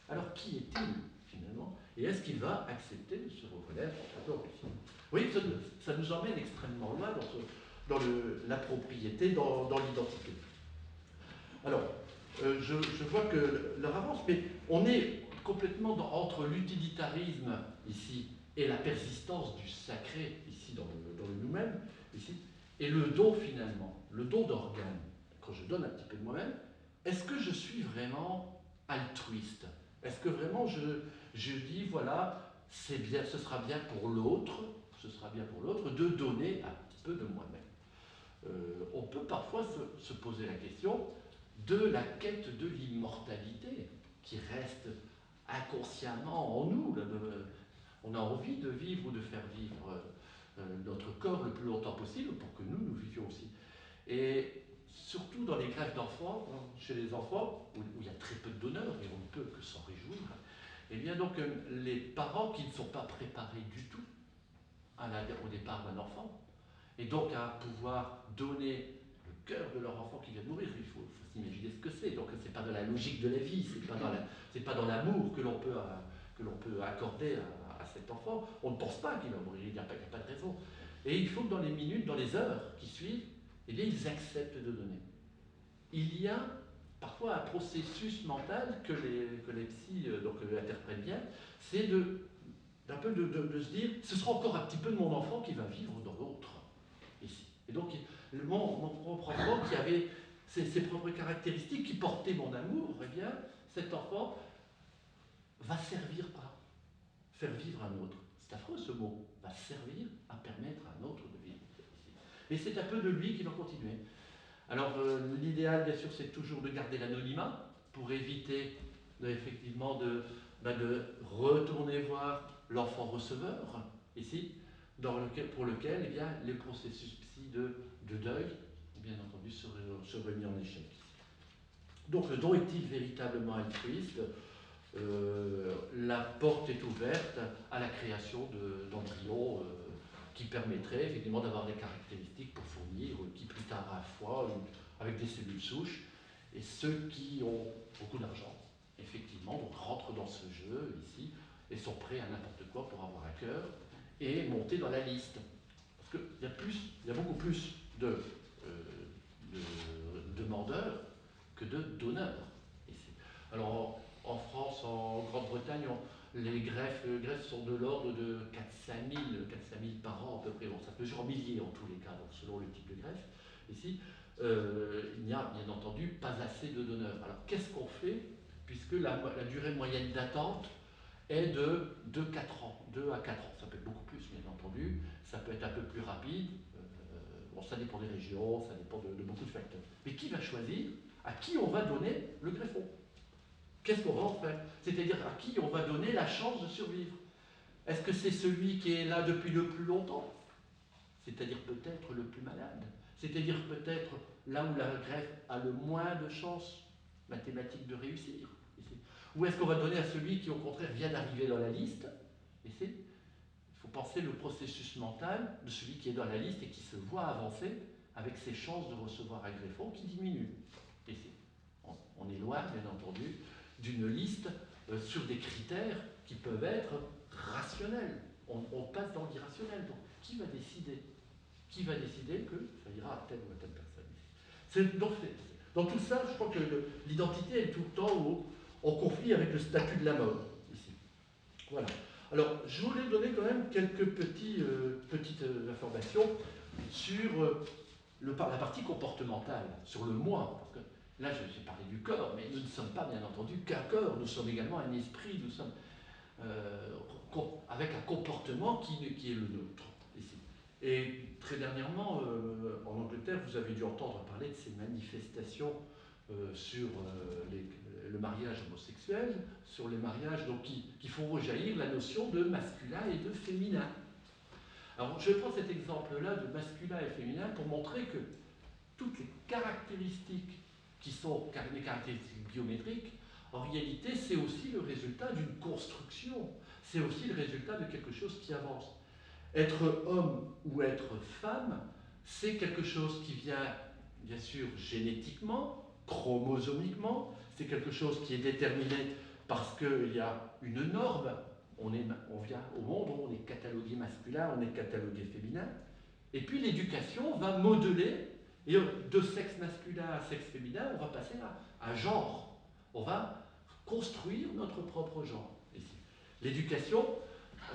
Alors qui est-il finalement? Et est-ce qu'il va accepter de se reconnaître en tant qu'origine? Oui, ça nous emmène extrêmement loin dans la propriété, dans l'identité. Alors, je vois que l'heure avance, mais on est complètement entre l'utilitarisme ici et la persistance du sacré ici dans le nous-mêmes, ici, et le don finalement, le don d'organes. Quand je donne un petit peu de moi-même, est-ce que je suis vraiment altruiste? Est-ce que vraiment je dis, voilà, c'est bien, ce sera bien pour l'autre de donner un petit peu de moi-même? On peut parfois se poser la question de la quête de l'immortalité qui reste inconsciemment en nous. On a envie de vivre ou de faire vivre notre corps le plus longtemps possible pour que nous vivions aussi. Et surtout dans les greffes d'enfants, chez les enfants, où il y a très peu de donneurs, et on ne peut que s'en réjouir, et bien donc les parents qui ne sont pas préparés du tout au départ d'un enfant, et donc à pouvoir donner le cœur de leur enfant qui vient de mourir, il faut s'imaginer ce que c'est. Donc c'est pas dans la logique de la vie, c'est pas dans l'amour que l'on peut accorder à cet enfant. On ne pense pas qu'il va mourir, il n'y a pas de raison. Et il faut que dans les minutes, dans les heures qui suivent, eh bien, ils acceptent de donner. Il y a parfois un processus mental que les psys interprètent bien, c'est d'un peu de se dire, ce sera encore un petit peu de mon enfant qui va vivre dans l'autre, ici. Et donc, mon propre enfant qui avait ses propres caractéristiques, qui portait mon amour, eh bien, cet enfant va servir à faire vivre un autre. C'est affreux ce mot, va servir à permettre à un autre de vivre ici. Et c'est un peu de lui qui va continuer. Alors, l'idéal, bien sûr, c'est toujours de garder l'anonymat pour éviter effectivement de retourner voir l'enfant receveur, ici, pour lequel eh bien, les processus psy de deuil, bien entendu, seraient mis en échec. Donc, le don est-il véritablement altruiste? La porte est ouverte à la création d'embryons qui permettraient effectivement d'avoir des caractéristiques pour fournir, qui plus tard à la fois, avec des cellules souches, et ceux qui ont beaucoup d'argent, effectivement, donc rentrent dans ce jeu ici, et sont prêts à n'importe quoi pour avoir un cœur, et monter dans la liste. Parce qu'il y a beaucoup plus de demandeurs que de donneurs ici. Alors, en France, en Grande-Bretagne, les greffes sont de l'ordre de 400 000 par an à peu près. Bon, ça se mesure en milliers en tous les cas, donc selon le type de greffe. Ici, il n'y a bien entendu pas assez de donneurs. Alors qu'est-ce qu'on fait puisque la durée moyenne d'attente est de 4 ans, 2 à 4 ans. Ça peut être beaucoup plus, bien entendu. Ça peut être un peu plus rapide. Bon, ça dépend des régions, ça dépend de beaucoup de facteurs. Mais qui va choisir à qui on va donner le greffon? Qu'est-ce qu'on va en faire? C'est-à-dire à qui on va donner la chance de survivre? Est-ce que c'est celui qui est là depuis le plus longtemps? C'est-à-dire peut-être le plus malade? C'est-à-dire peut-être là où la greffe a le moins de chances mathématiques de réussir? Ou est-ce qu'on va donner à celui qui au contraire vient d'arriver dans la liste? Il faut penser le processus mental de celui qui est dans la liste et qui se voit avancer avec ses chances de recevoir un greffon qui diminuent. On est loin, bien entendu, d'une liste sur des critères qui peuvent être rationnels. On passe dans l'irrationnel. Donc, qui va décider? Qui va décider que ça ira à telle ou à telle personne? Dans tout ça, je crois que l'identité est tout le temps en conflit avec le statut de la mort, ici. Voilà. Alors, je voulais donner quand même quelques petites informations sur la partie comportementale, sur le moi. Parce que là, j'ai parlé du corps, mais nous ne sommes pas bien entendu qu'un corps, nous sommes également un esprit, nous sommes avec un comportement qui est le nôtre ici. Et très dernièrement, en Angleterre, vous avez dû entendre parler de ces manifestations sur le mariage homosexuel, sur les mariages donc, qui font rejaillir la notion de masculin et de féminin. Alors, je vais prendre cet exemple-là de masculin et féminin pour montrer que toutes les caractéristiques qui sont des caractéristiques biométriques, en réalité, c'est aussi le résultat d'une construction. C'est aussi le résultat de quelque chose qui avance. Être homme ou être femme, c'est quelque chose qui vient, bien sûr, génétiquement, chromosomiquement, c'est quelque chose qui est déterminé parce qu'il y a une norme. On vient au monde, on est catalogué masculin, on est catalogué féminin. Et puis l'éducation va modeler, et de sexe masculin à sexe féminin, on va passer à genre. On va construire notre propre genre ici. L'éducation,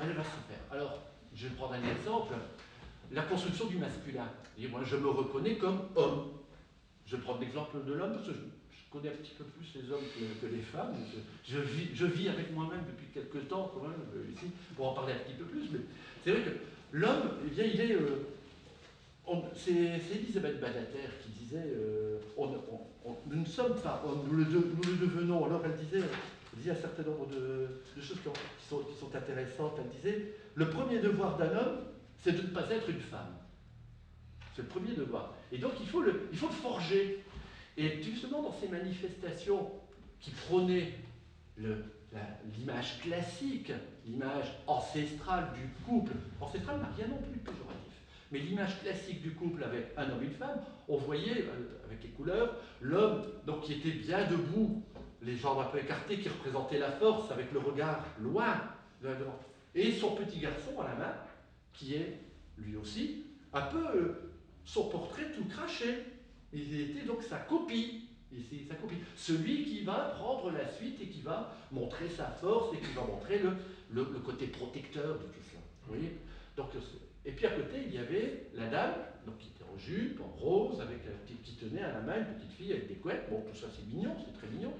elle va se faire. Alors, je vais prendre un exemple. La construction du masculin. Et moi, je me reconnais comme homme. Je vais prendre l'exemple de l'homme parce que je connais un petit peu plus les hommes que les femmes. Je vis avec moi-même depuis quelques temps, quand même, ici, pour en parler un petit peu plus. Mais c'est vrai que l'homme, eh bien, il est... c'est Elisabeth Badater qui disait nous ne sommes pas hommes, nous le devenons. Alors elle disait un certain nombre de choses qui sont intéressantes. Elle disait le premier devoir d'un homme, c'est de ne pas être une femme. C'est le premier devoir. Et donc il faut le forger. Et justement dans ces manifestations qui prônaient l'image classique, l'image ancestrale du couple, ancestrale n'a rien non plus de péjoratif. Mais l'image classique du couple avec un homme et une femme, on voyait, avec les couleurs, l'homme donc, qui était bien debout, les jambes un peu écartées, qui représentait la force, avec le regard loin, et son petit garçon à la main, qui est, lui aussi, un peu son portrait tout craché. Il était donc sa copie. Ici, sa copie. Celui qui va prendre la suite et qui va montrer sa force et qui va montrer le côté protecteur de tout cela. Vous voyez donc, et puis à côté, il y avait la dame, donc, qui était en jupe, en rose, avec qui tenait à la main une petite fille avec des couettes. Bon, tout ça c'est mignon, c'est très mignon.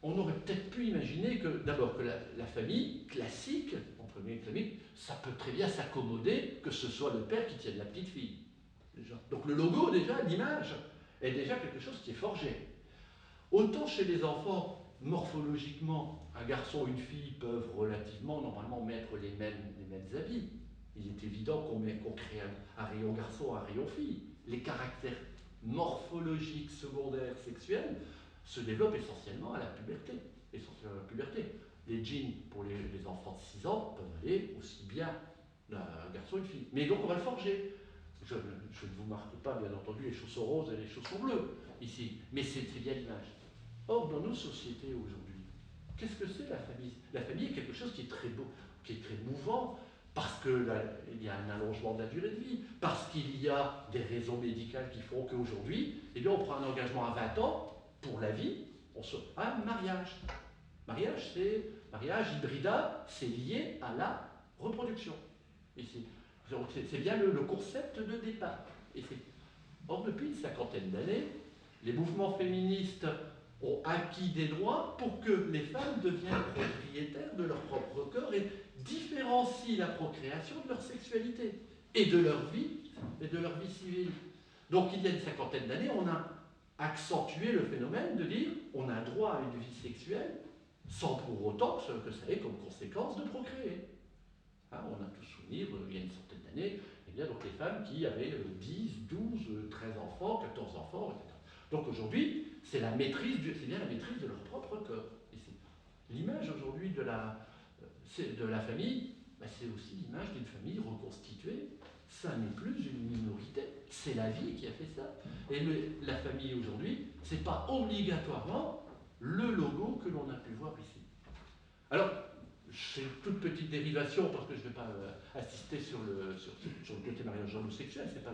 On aurait peut-être pu imaginer que, d'abord, que la famille classique, en premier famille, ça peut très bien s'accommoder que ce soit le père qui tienne la petite fille. Déjà. Donc le logo, déjà, l'image, est déjà quelque chose qui est forgé. Autant chez les enfants, morphologiquement, un garçon ou une fille peuvent relativement, normalement, mettre les mêmes habits. Il est évident qu'on crée un rayon garçon, un rayon fille. Les caractères morphologiques, secondaires, sexuels se développent essentiellement à la puberté. Les jeans pour les enfants de 6 ans peuvent aller aussi bien d'un garçon et une fille. Mais donc on va le forger. Je ne vous marque pas, bien entendu, les chaussons roses et les chaussons bleus ici, mais c'est bien l'image. Or, dans nos sociétés aujourd'hui, qu'est-ce que c'est la famille? La famille est quelque chose qui est très beau, qui est très mouvant, parce qu'il y a un allongement de la durée de vie, parce qu'il y a des raisons médicales qui font qu'aujourd'hui, eh bien, on prend un engagement à 20 ans pour la vie, un mariage. Mariage hybrida, c'est lié à la reproduction. Ici. C'est bien le concept de départ. Or, depuis une cinquantaine d'années, les mouvements féministes ont acquis des droits pour que les femmes deviennent propriétaires de leur propre corps et différencient la procréation de leur sexualité et de leur vie civile. Donc, il y a une cinquantaine d'années, on a accentué le phénomène de dire on a droit à une vie sexuelle sans pour autant que ça ait comme conséquence de procréer. Hein, on a tous souvenir, il y a une centaine d'années, eh bien, donc les femmes qui avaient 10, 12, 13 enfants, 14 enfants, etc. Donc aujourd'hui, c'est bien la maîtrise de leur propre corps. L'image aujourd'hui de la famille, ben c'est aussi l'image d'une famille reconstituée. Ça n'est plus une minorité, c'est la vie qui a fait ça. Et la famille aujourd'hui, ce n'est pas obligatoirement le logo que l'on a pu voir ici. Alors, c'est une toute petite dérivation parce que je ne vais pas assister sur le côté mariage homosexuel, ce n'est pas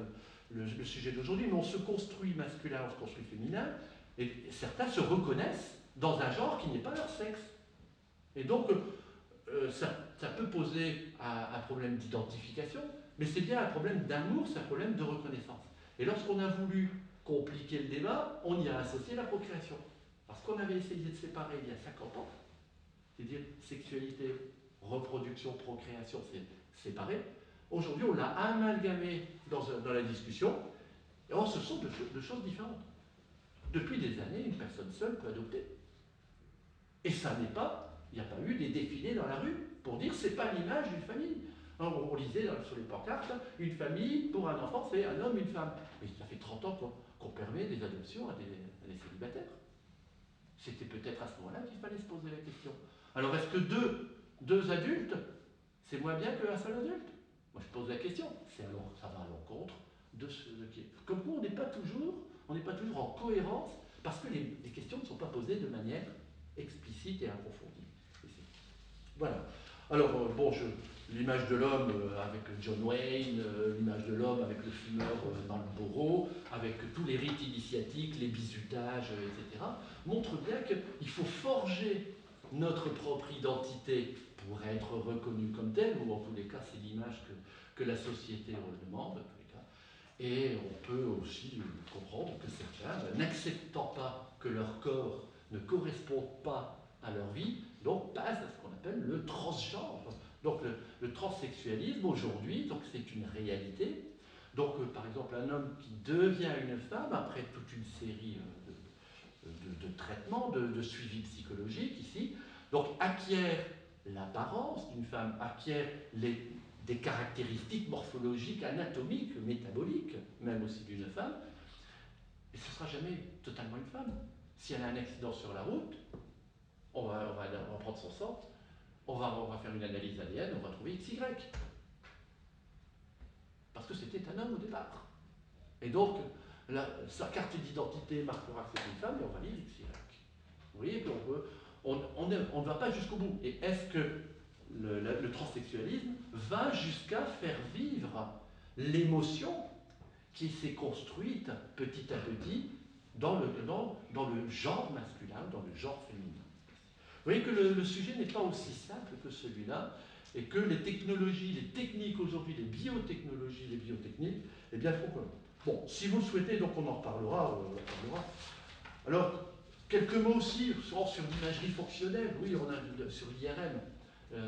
le sujet d'aujourd'hui, mais on se construit masculin, on se construit féminin, et certains se reconnaissent dans un genre qui n'est pas leur sexe. Et donc, ça peut poser un problème d'identification, mais c'est bien un problème d'amour, c'est un problème de reconnaissance. Et lorsqu'on a voulu compliquer le débat, on y a associé la procréation. Parce qu'on avait essayé de séparer il y a 50 ans, c'est-à-dire sexualité, reproduction, procréation, c'est séparé. Aujourd'hui, on l'a amalgamé dans la discussion, et or ce sont deux choses différentes. Depuis des années, une personne seule peut adopter. Et ça n'est pas, il n'y a pas eu des défilés dans la rue pour dire c'est pas l'image d'une famille. On lisait sur les pancartes, une famille pour un enfant, c'est un homme, une femme. Mais ça fait 30 ans qu'on permet des adoptions à des célibataires. C'était peut-être à ce moment-là qu'il fallait se poser la question. Alors est-ce que deux adultes, c'est moins bien qu'un seul adulte? Moi je pose la question. Ça va à l'encontre de ce qui est. Comme quoi on n'est pas toujours en cohérence parce que les questions ne sont pas posées de manière explicite et approfondie. Voilà. Alors, l'image de l'homme avec John Wayne, l'image de l'homme avec le fumeur Marlboro, avec tous les rites initiatiques, les bizutages, etc., montre bien qu'il faut forger notre propre identité pour être reconnu comme tel, ou en tous les cas, c'est l'image que la société demande, en tous les cas. Et on peut aussi comprendre que certains, n'acceptant pas que leur corps ne correspond pas à leur vie, donc passent à ce qu'on appelle le transgenre. Donc le transsexualisme aujourd'hui, donc c'est une réalité. Donc par exemple un homme qui devient une femme après toute une série de traitements, de suivi psychologique ici, donc acquiert l'apparence d'une femme, acquiert des caractéristiques morphologiques, anatomiques, métaboliques, même aussi d'une femme, et ce ne sera jamais totalement une femme. Si elle a un accident sur la route, on va prendre son sang, on va faire une analyse ADN, on va trouver XY. Parce que c'était un homme au départ. Et donc, sa carte d'identité marquera que c'est une femme et on va lire XY. Vous voyez qu'on ne va pas jusqu'au bout. Et est-ce que le transsexualisme va jusqu'à faire vivre l'émotion qui s'est construite petit à petit dans le genre masculin, dans le genre féminin? Vous voyez que le sujet n'est pas aussi simple que celui-là, et que les technologies, les techniques aujourd'hui, les biotechnologies, les biotechniques, eh bien, font que... Bon, si vous le souhaitez, donc on en reparlera. Alors, quelques mots aussi sur l'imagerie fonctionnelle. Oui, on a sur l'IRM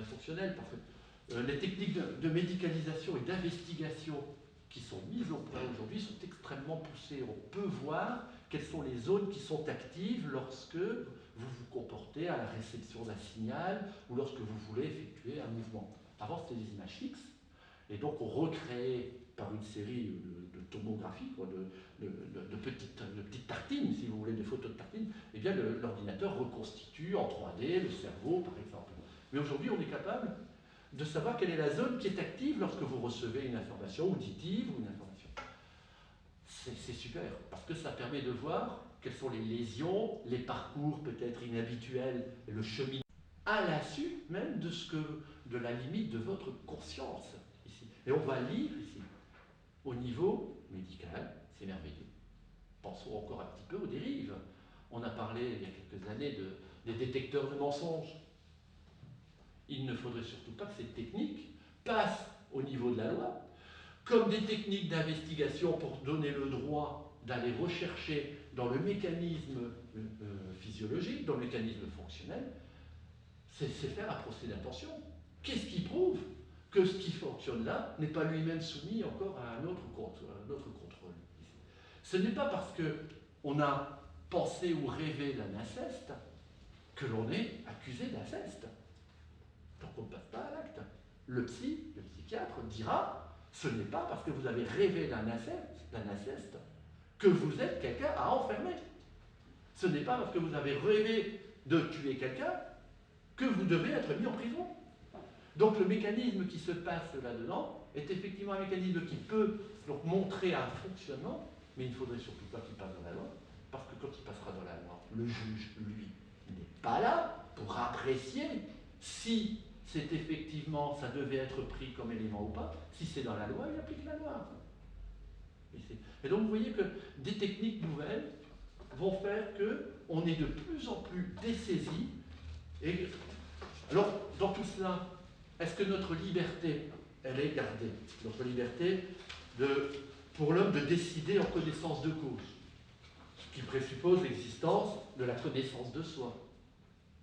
fonctionnelle, parce que les techniques de médicalisation et d'investigation qui sont mises au point aujourd'hui sont extrêmement poussées. On peut voir quelles sont les zones qui sont actives lorsque vous vous comportez à la réception d'un signal ou lorsque vous voulez effectuer un mouvement. Avant, c'était des images fixes, et donc on recréait par une série de tomographies, de petites tartines, si vous voulez, des photos de tartines, eh bien l'ordinateur reconstitue en 3D le cerveau, par exemple. Mais aujourd'hui, on est capable de savoir quelle est la zone qui est active lorsque vous recevez une information auditive ou une information. C'est super, parce que ça permet de voir quelles sont les lésions, les parcours peut-être inhabituels, le cheminement, à l'insu même de la limite de votre conscience ici. Et on va lire ici, au niveau médical, c'est merveilleux. Pensons encore un petit peu aux dérives. On a parlé il y a quelques années des détecteurs de mensonges. Il ne faudrait surtout pas que cette technique passe au niveau de la loi, comme des techniques d'investigation pour donner le droit d'aller rechercher dans le mécanisme physiologique, dans le mécanisme fonctionnel, c'est faire un procès d'intention. Qu'est-ce qui prouve que ce qui fonctionne là n'est pas lui-même soumis encore à un autre contrôle? Ce n'est pas parce qu'on a pensé ou rêvé d'un inceste que l'on est accusé d'inceste. Donc on ne passe pas à l'acte. Le psychiatre dira, ce n'est pas parce que vous avez rêvé d'un inceste que vous êtes quelqu'un à enfermer. Ce n'est pas parce que vous avez rêvé de tuer quelqu'un que vous devez être mis en prison. Donc le mécanisme qui se passe là-dedans est effectivement un mécanisme qui peut donc montrer un fonctionnement, mais il ne faudrait surtout pas qu'il passe dans la loi, parce que quand il passera dans la loi, le juge, lui, n'est pas là pour apprécier si c'est effectivement, ça devait être pris comme élément ou pas. Si c'est dans la loi, il applique la loi. Et donc vous voyez que des techniques nouvelles vont faire qu'on est de plus en plus dessaisi. Et Alors, dans tout cela, est-ce que notre liberté, elle est gardée? Notre liberté pour l'homme de décider en connaissance de cause, ce qui présuppose l'existence de la connaissance de soi.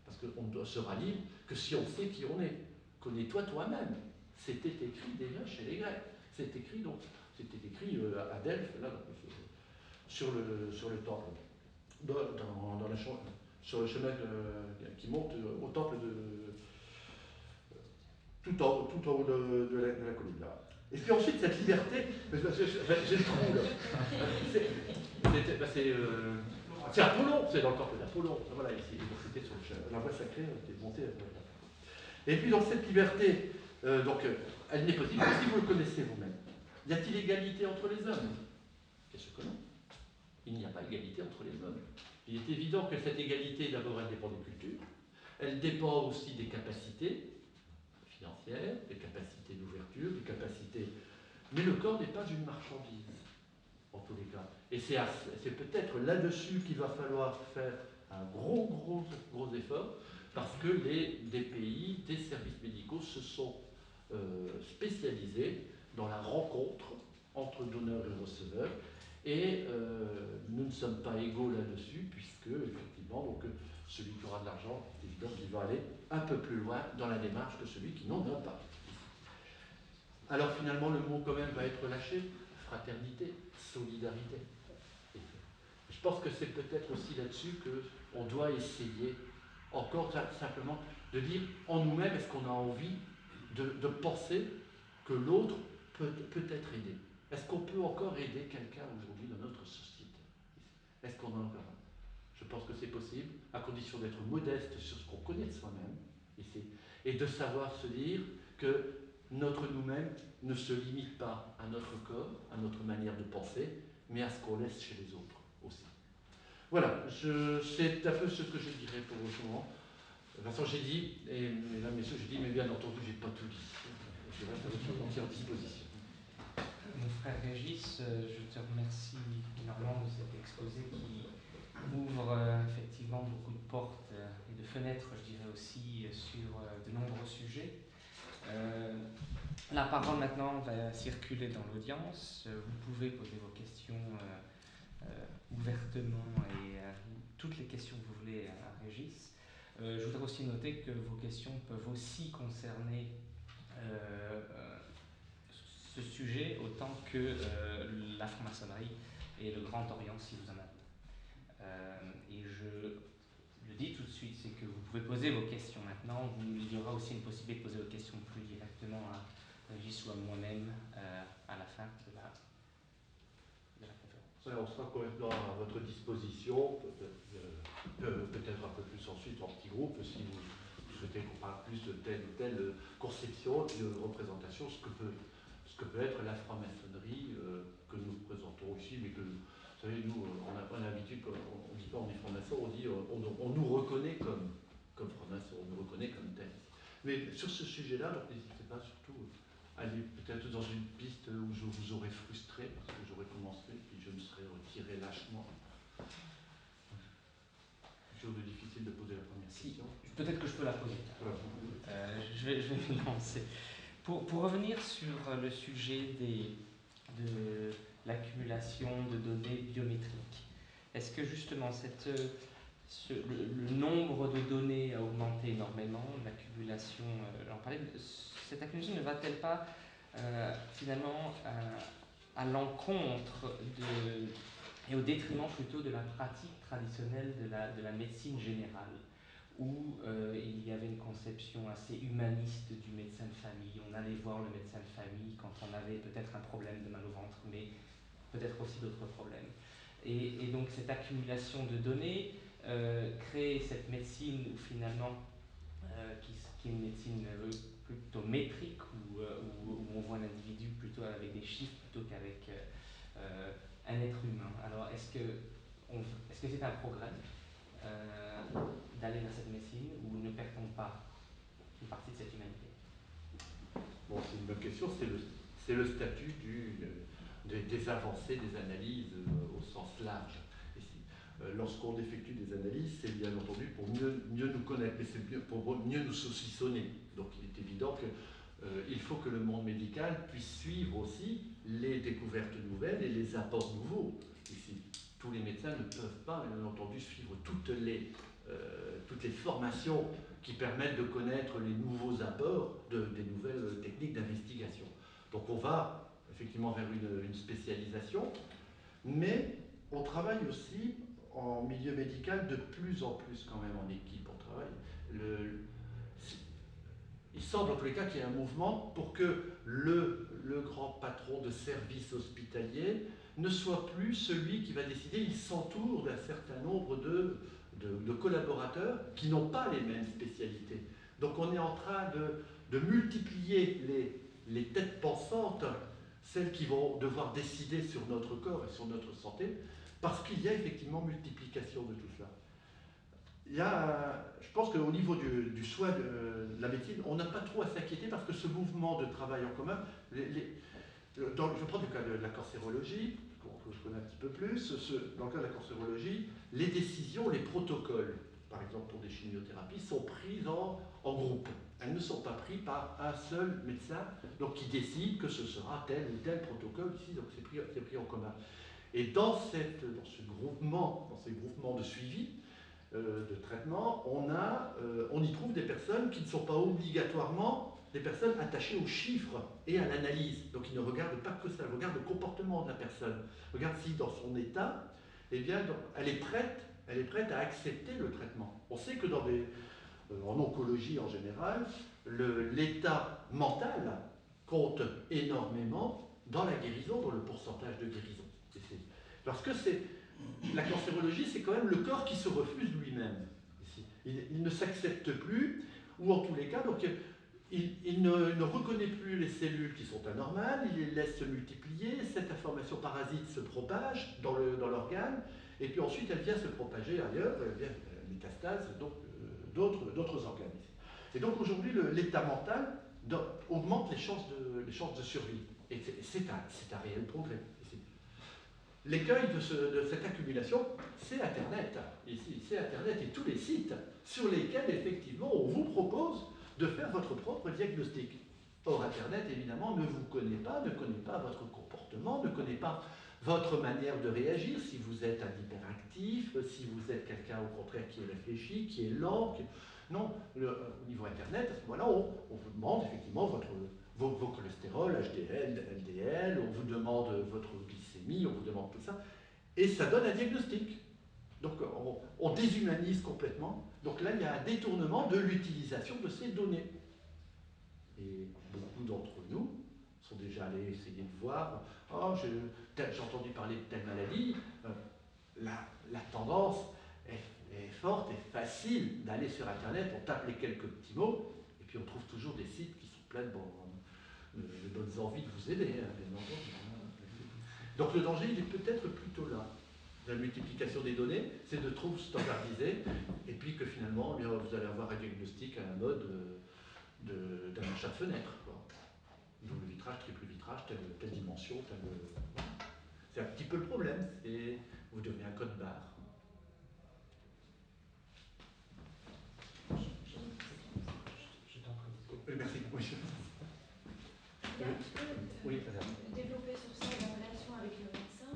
Parce qu'on ne sera libre que si on sait qui on est. Connais-toi toi-même. C'était écrit déjà chez les Grecs. C'était écrit à Delphes, là, sur le temple, sur le chemin qui monte au temple tout en haut de la colline là. Et puis ensuite cette liberté, j'ai le trou là. C'est Apollon, c'est dans le temple d'Apollon. Voilà, ici, c'était sur la voie sacrée, qui est montée. Et puis dans cette liberté, elle n'est possible que si vous le connaissez vous-même. Y a-t-il égalité entre les hommes? Qu'est-ce que non? Il n'y a pas égalité entre les hommes. Il est évident que cette égalité, d'abord, elle dépend des cultures, elle dépend aussi des capacités financières, des capacités d'ouverture, des capacités... Mais le corps n'est pas une marchandise, en tous les cas. Et c'est peut-être là-dessus qu'il va falloir faire un gros effort, parce que des pays, des services médicaux se sont spécialisés dans la rencontre entre donneurs et receveurs, et nous ne sommes pas égaux là-dessus, puisque, effectivement, celui qui aura de l'argent, c'est évident qu'il va aller un peu plus loin dans la démarche que celui qui n'en a pas. Alors finalement, le mot quand même va être lâché, fraternité, solidarité. Et je pense que c'est peut-être aussi là-dessus qu'on doit essayer, encore simplement, de dire en nous-mêmes, est-ce qu'on a envie de penser que l'autre peut être aidé? Est-ce qu'on peut encore aider quelqu'un aujourd'hui dans notre société? Est-ce qu'on en a encore un? Je pense que c'est possible, à condition d'être modeste sur ce qu'on connaît de soi-même, et de savoir se dire que notre nous-mêmes ne se limite pas à notre corps, à notre manière de penser, mais à ce qu'on laisse chez les autres aussi. Voilà, c'est un peu ce que je dirais pour le moment. De toute façon, j'ai dit, et mesdames, messieurs, j'ai dit, mais bien entendu, je n'ai pas tout dit. Je reste à votre entière disposition. Mon frère Régis, je te remercie énormément de cet exposé qui ouvre effectivement beaucoup de portes et de fenêtres, je dirais aussi, sur de nombreux sujets. La parole maintenant va circuler dans l'audience. Vous pouvez poser vos questions ouvertement et toutes les questions que vous voulez à Régis. Je voudrais aussi noter que vos questions peuvent aussi concerner ce sujet autant que la franc-maçonnerie et le Grand Orient si vous en avez. Et je le dis tout de suite, c'est que vous pouvez poser vos questions maintenant. Il y aura aussi une possibilité de poser vos questions plus directement à Régis ou à moi-même à la fin de la conférence. On sera complètement à votre disposition, peut-être un peu plus ensuite en petit groupe, si vous souhaitez qu'on parle plus de telle ou telle conception, de représentation, ce que peut être la franc-maçonnerie que nous présentons ici, mais que, vous savez, nous, on a l'habitude, on ne dit pas on est franc-maçon, on dit on nous reconnaît comme franc-maçon, on nous reconnaît comme tel. Mais sur ce sujet-là, donc n'hésitez pas surtout à aller peut-être dans une piste où je vous aurais frustré, parce que j'aurais commencé, puis je me serais retiré lâchement. Quelque chose de difficile de poser la première question. Peut-être que je peux la poser. Voilà. Je vais me lancer. Pour revenir sur le sujet de l'accumulation de données biométriques, est-ce que justement le nombre de données a augmenté énormément, l'accumulation, j'en parlais, cette accumulation ne va-t-elle pas finalement à l'encontre et au détriment plutôt de la pratique traditionnelle de la médecine générale, où il y avait une conception assez humaniste du médecin de famille. On allait voir le médecin de famille quand on avait peut-être un problème de mal au ventre, mais peut-être aussi d'autres problèmes. Et donc cette accumulation de données crée cette médecine où finalement, qui est une médecine plutôt métrique, où on voit l'individu plutôt avec des chiffres plutôt qu'avec un être humain. Alors est-ce que c'est un progrès d'aller vers cette médecine, ou ne perd-on pas une partie de cette humanité? Bon, c'est une bonne question. C'est le statut des avancées, des analyses au sens large. Ici. lorsqu'on effectue des analyses, c'est bien entendu pour mieux nous connaître, mais c'est pour mieux nous saucissonner. Donc il est évident qu'il faut que le monde médical puisse suivre aussi les découvertes nouvelles et les apports nouveaux. Ici, tous les médecins ne peuvent pas, bien entendu, suivre toutes les formations qui permettent de connaître les nouveaux apports des nouvelles techniques d'investigation. Donc on va effectivement vers une spécialisation, mais on travaille aussi en milieu médical de plus en plus quand même en équipe. On travaille. Il semble en tous les cas qu'il y ait un mouvement pour que le grand patron de service hospitalier ne soit plus celui qui va décider. Il s'entoure d'un certain nombre de collaborateurs qui n'ont pas les mêmes spécialités. Donc on est en train de multiplier les têtes pensantes, celles qui vont devoir décider sur notre corps et sur notre santé, parce qu'il y a effectivement multiplication de tout cela. Je pense qu'au niveau du soin de la médecine, on n'a pas trop à s'inquiéter parce que ce mouvement de travail en commun, je prends du cas de la cancérologie, que je connais un petit peu plus, dans le cas de la cancérologie, les décisions, les protocoles, par exemple pour des chimiothérapies, sont prises en groupe. Elles ne sont pas prises par un seul médecin, donc qui décide que ce sera tel ou tel protocole ici, donc c'est pris en commun. Et dans ces groupements de suivi, de traitement, on y trouve des personnes qui ne sont pas obligatoirement des personnes attachées aux chiffres et à l'analyse. Donc ils ne regardent pas que ça, ils regardent le comportement de la personne. Ils regardent si dans son état, eh bien, elle est prête à accepter le traitement. On sait que en oncologie en général, l'état mental compte énormément dans la guérison, dans le pourcentage de guérison. Parce que la cancérologie, c'est quand même le corps qui se refuse lui-même. Il ne s'accepte plus, ou en tous les cas, donc, il ne reconnaît plus les cellules qui sont anormales, il les laisse se multiplier, cette information parasite se propage dans l'organe, et puis ensuite elle vient se propager ailleurs, elle vient la métastase, donc d'autres organes. Et donc aujourd'hui, l'état mental augmente les chances de survie. Et c'est un réel progrès. L'écueil de cette accumulation, c'est Internet. Ici, c'est Internet et tous les sites sur lesquels, effectivement, on vous propose de faire votre propre diagnostic. Or, Internet, évidemment, ne vous connaît pas votre comportement, ne connaît pas votre manière de réagir, si vous êtes un hyperactif, si vous êtes quelqu'un, au contraire, qui est réfléchi, qui est lent. Non, au niveau Internet, à ce moment-là, on vous demande, effectivement, vos cholestérols, HDL, LDL, on vous demande votre glycémie, on vous demande tout ça, et ça donne un diagnostic. Donc on déshumanise complètement. Donc là, il y a un détournement de l'utilisation de ces données. Et beaucoup d'entre nous sont déjà allés essayer de voir, oh, j'ai entendu parler de telle maladie, la tendance est forte et facile d'aller sur Internet, on tape les quelques petits mots, et puis on trouve toujours des sites qui sont pleins de bonnes envies de vous aider, hein, bien entendu. Donc le danger, il est peut-être plutôt là. La multiplication des données, c'est de trop standardiser, et puis que finalement, eh bien, vous allez avoir un diagnostic à la mode d'un achat de fenêtre. Double vitrage, triple vitrage, telle dimension, c'est un petit peu le problème, vous devenez un code barre. Merci. Oui, développer sur ça la relation avec le médecin.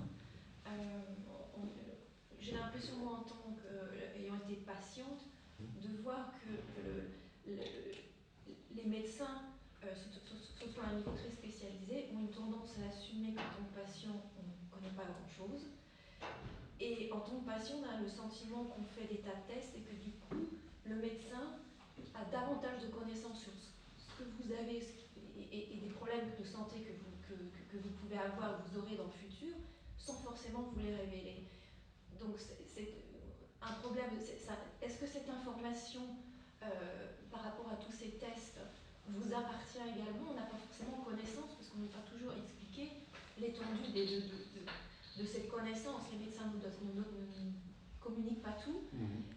J'ai l'impression, moi, en tant qu'ayant été patiente, de voir que les médecins, surtout à un niveau très spécialisé, ont une tendance à assumer qu'en tant que patient, on ne connaît pas grand-chose. Et en tant que patient, on a le sentiment qu'on fait des tas de tests et que du coup, le médecin a davantage de connaissances sur ce que vous avez et des problèmes de santé que vous pouvez avoir, vous aurez dans le futur, sans forcément vous les révéler. Donc c'est un problème. Est-ce que cette information par rapport à tous ces tests vous appartient également? On n'a pas forcément connaissance parce qu'on ne peut pas toujours expliquer l'étendue de cette connaissance. Les médecins ne communiquent pas tout.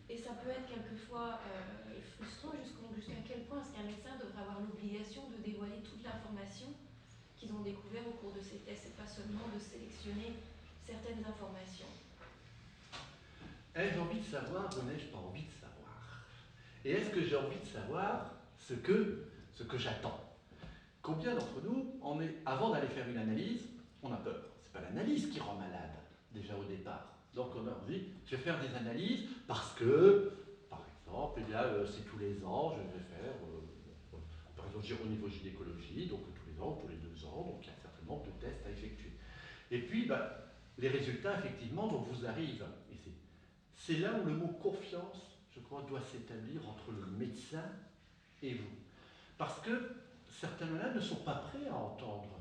Et ça peut être quelquefois frustrant jusqu'à quel point est-ce qu'un médecin devrait avoir l'obligation de dévoiler toute l'information qu'ils ont découvert au cours de ces tests et pas seulement de sélectionner certaines informations. Ai-je envie de savoir ou n'ai-je pas envie de savoir? Et est-ce que j'ai envie de savoir ce que j'attends? Combien d'entre nous, avant d'aller faire une analyse, on a peur? C'est pas l'analyse qui rend malade, déjà au départ. Donc on a envie, je vais faire des analyses parce que, par exemple, eh bien, c'est tous les ans, je vais faire, par exemple, au niveau gynécologie, donc tous les ans, tous les 2 ans, donc il y a un certain nombre de tests à effectuer. Et puis, les résultats, effectivement, donc vous arrivent. Et c'est là où le mot confiance, je crois, doit s'établir entre le médecin et vous. Parce que certains malades ne sont pas prêts à entendre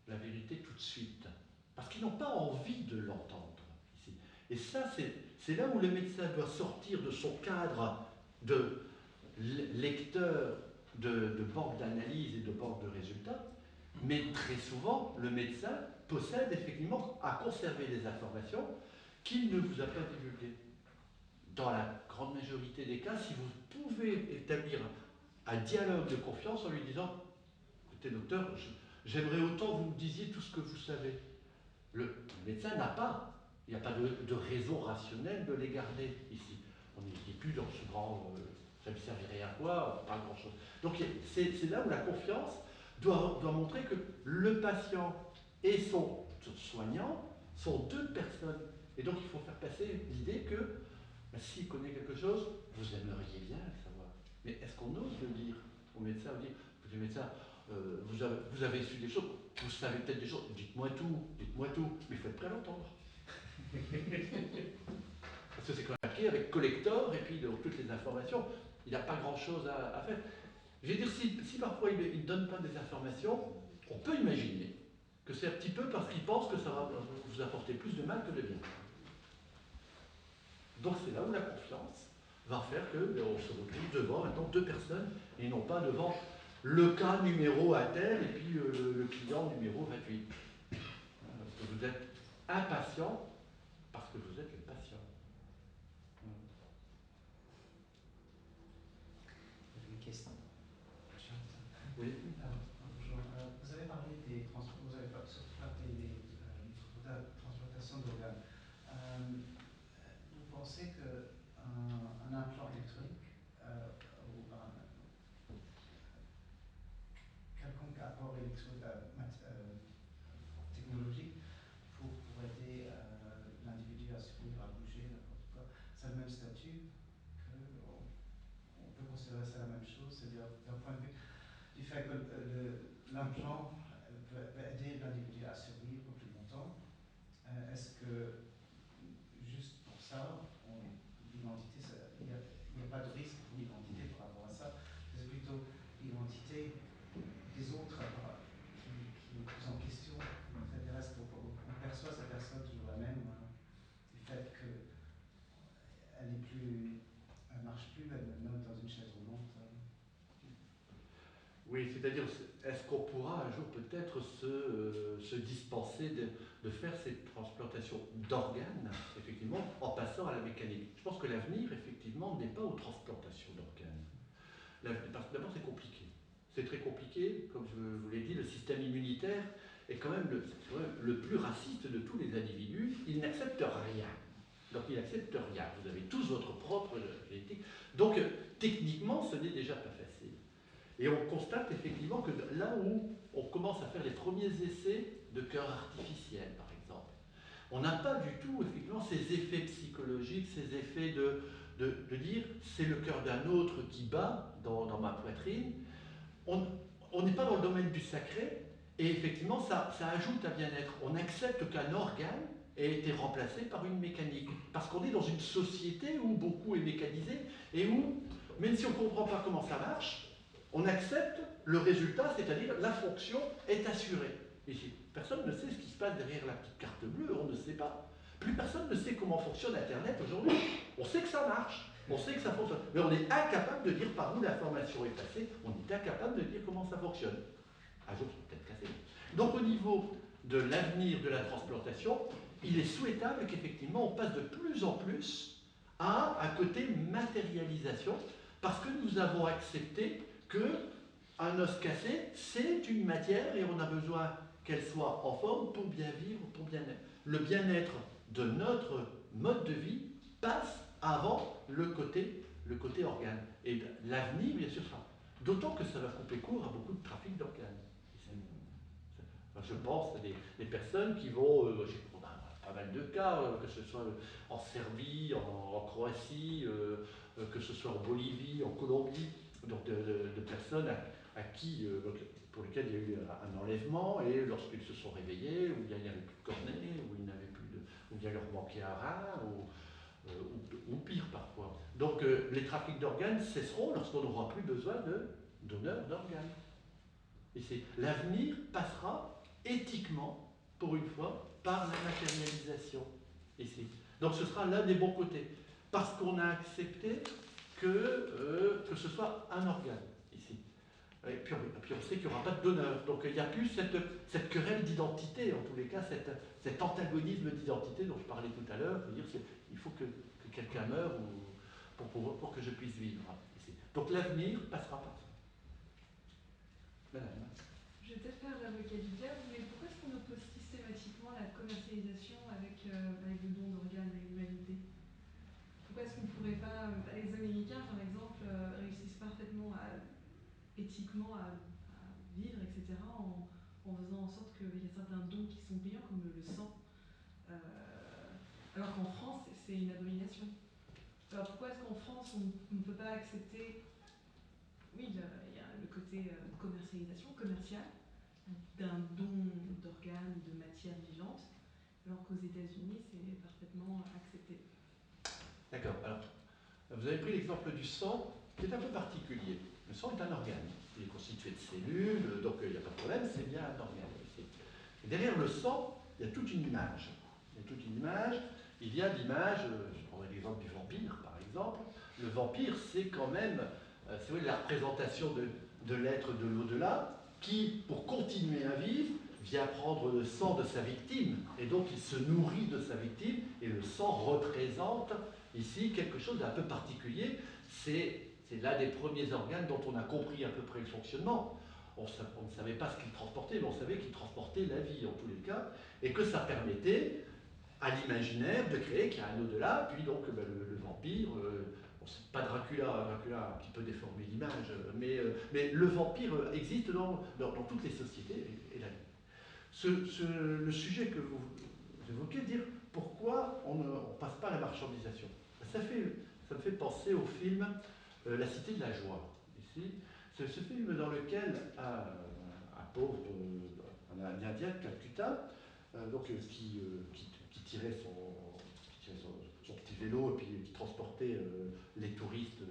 la vérité tout de suite. Parce qu'ils n'ont pas envie de l'entendre ici. Et ça, c'est là où le médecin doit sortir de son cadre de lecteur de banque d'analyse et de banque de résultats. Mais très souvent, le médecin possède effectivement à conserver des informations qu'il ne vous a pas divulguées. Dans la grande majorité des cas, si vous pouvez établir un dialogue de confiance en lui disant « Écoutez docteur, j'aimerais autant que vous me disiez tout ce que vous savez ». Le médecin n'a pas, il n'y a pas de raison rationnelle de les garder ici. On n'est plus dans ce grand ça ne servirait à quoi, pas grand-chose. Donc c'est là où la confiance doit montrer que le patient et son soignant sont deux personnes. Et donc il faut faire passer l'idée que s'il connaît quelque chose, vous aimeriez bien le savoir. Mais est-ce qu'on ose le dire au médecin? On dit, écoutez médecin, vous avez su des choses, vous savez peut-être des choses, dites-moi tout, mais il faut être prêt à l'entendre. Parce que c'est quand même marqué avec collector et puis donc, toutes les informations, il n'a pas grand-chose à faire. Je vais dire, si parfois il ne donne pas des informations, on peut imaginer que c'est un petit peu parce qu'il pense que ça va vous apporter plus de mal que de bien. Donc c'est là où la confiance va faire qu'on se retrouve devant maintenant deux personnes et non pas devant le cas numéro à tel et puis le client numéro 28. Parce que vous êtes impatient parce que vous êtes le patient. Une question. Oui. Bonjour. Vous avez parlé vous avez surtout parlé de la transplantation d'organes. Vous pensez qu'un implant électronique ou un quelconque apport technologique pour aider l'individu à survivre, à bouger, n'importe quoi, c'est le même statut on peut considérer ça la même chose, c'est-à-dire d'un point de vue du fait que l'implant peut aider l'individu à survivre plus longtemps. Est-ce que juste pour ça, l'identité, il n'y a pas de risque pour l'identité par rapport à ça, c'est plutôt l'identité des autres qui est plus en question. C'est-à-dire, est-ce qu'on perçoit cette personne toujours la même du fait qu'elle n'est plus, elle marche plus, elle me note dans une chaise roulante. Oui, c'est-à-dire, est-ce qu'on pourra un jour peut-être se dispenser de faire cette transplantation d'organes, effectivement, en passant à la mécanique? Je pense que l'avenir, effectivement, n'est pas aux transplantations d'organes. Parce que d'abord, c'est compliqué. C'est très compliqué, comme je vous l'ai dit, le système immunitaire est quand même le plus raciste de tous les individus. Il n'accepte rien. Donc il n'accepte rien. Vous avez tous votre propre génétique. Donc techniquement, ce n'est déjà pas facile. Et on constate effectivement que là où on commence à faire les premiers essais de cœur artificiel, par exemple, on n'a pas du tout effectivement ces effets psychologiques, ces effets de dire c'est le cœur d'un autre qui bat dans ma poitrine. On n'est pas dans le domaine du sacré, et effectivement ça ajoute à bien-être. On accepte qu'un organe ait été remplacé par une mécanique, parce qu'on est dans une société où beaucoup est mécanisé, et où, même si on ne comprend pas comment ça marche, on accepte le résultat, c'est-à-dire la fonction est assurée. Ici, personne ne sait ce qui se passe derrière la petite carte bleue, on ne sait pas. Plus personne ne sait comment fonctionne Internet aujourd'hui. On sait que ça marche, on sait que ça fonctionne, mais on est incapable de dire par où l'information est passée, on est incapable de dire comment ça fonctionne. Un jour, c'est peut-être cassé. Donc au niveau de l'avenir de la transplantation, il est souhaitable qu'effectivement on passe de plus en plus à un côté matérialisation, parce que nous avons accepté qu'un os cassé, c'est une matière et on a besoin qu'elle soit en forme pour bien vivre, pour bien être. Le bien-être de notre mode de vie passe avant le côté organe. Et l'avenir, bien sûr, sera. D'autant que ça va couper court à beaucoup de trafic d'organes. Je pense à des personnes qui vont, j'ai pas mal de cas, que ce soit en Serbie, en Croatie, que ce soit en Bolivie, en Colombie, donc de personnes à qui, pour lesquelles il y a eu un enlèvement, et lorsqu'ils se sont réveillés, ou bien il n'y avait plus de cornée, ou il n'avait plus de, ou bien il leur manquait un rein, ou pire parfois. Donc les trafics d'organes cesseront lorsqu'on n'aura plus besoin de donneurs d'organes. Et l'avenir passera éthiquement, pour une fois, par la matérialisation. Donc ce sera l'un des bons côtés, parce qu'on a accepté que ce soit un organe ici. Et puis on sait qu'il n'y aura pas de donneur, donc il n'y a plus cette querelle d'identité, en tous les cas, cet antagonisme d'identité dont je parlais tout à l'heure. Il faut que quelqu'un meure pour que je puisse vivre ici. Donc l'avenir passera par ça. Madame. Je vais peut-être faire l'avocat du diable, mais pourquoi est-ce qu'on oppose systématiquement la commercialisation avec le don d'organes à l'humanité? Pourquoi est-ce qu'on ne pourrait pas... les Américains, par exemple, réussissent parfaitement éthiquement à vivre, etc., en faisant en sorte qu'il y a certains dons qui sont payants, comme le sang, alors qu'en France, c'est une abomination. Alors pourquoi est-ce qu'en France, on ne peut pas accepter... Oui, il y a le côté commercialisation, commercial, d'un don d'organes, de matière vivante, alors qu'aux États-Unis, c'est parfaitement accepté. D'accord. Alors, vous avez pris l'exemple du sang, qui est un peu particulier. Le sang est un organe. Il est constitué de cellules, donc il n'y a pas de problème, c'est bien un organe. Et derrière le sang, il y a toute une image. Il y a l'image, je prendrai l'exemple du vampire, par exemple. Le vampire, c'est quand même, la représentation de l'être de l'au-delà, qui, pour continuer à vivre, vient prendre le sang de sa victime, et donc il se nourrit de sa victime, et le sang représente ici quelque chose d'un peu particulier. C'est l'un des premiers organes dont on a compris à peu près le fonctionnement. On ne savait pas ce qu'il transportait, mais on savait qu'il transportait la vie en tous les cas, et que ça permettait à l'imaginaire de créer qu'il y a un au-delà, puis donc le vampire, c'est pas Dracula a un petit peu déformé l'image, mais le vampire existe dans toutes les sociétés, et la vie. Le sujet que vous évoquez, dire pourquoi on ne passe pas à la marchandisation, ça me fait penser au film La Cité de la Joie, ici. C'est ce film dans lequel un pauvre, un Indien de Calcutta, qui tirait son petit vélo et puis qui transportait les touristes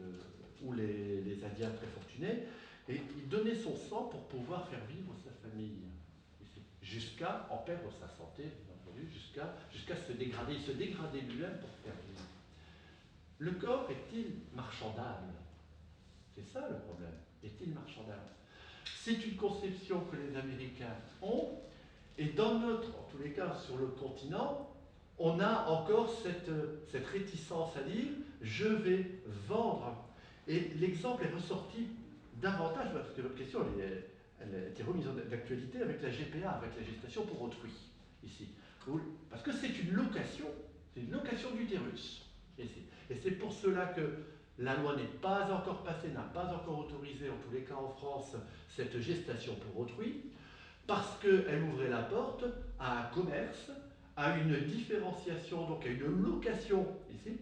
ou les Indiens très fortunés, et il donnait son sang pour pouvoir faire vivre sa famille, jusqu'à en perdre sa santé, bien entendu, jusqu'à se dégrader. Il se dégradait lui-même pour faire vivre. Le corps est-il marchandable? C'est ça le problème. Est-il marchandable? C'est une conception que les Américains ont, et dans en tous les cas, sur le continent, on a encore cette réticence à dire « je vais vendre ». Et l'exemple est ressorti davantage, parce que votre question, elle a été remise d'actualité avec la GPA, avec la gestation pour autrui, ici. Parce que c'est une location d'utérus. Et c'est pour cela que la loi n'est pas encore passée, n'a pas encore autorisé, en tous les cas en France, cette gestation pour autrui, parce qu'elle ouvrait la porte à un commerce, à une différenciation, donc à une location, ici,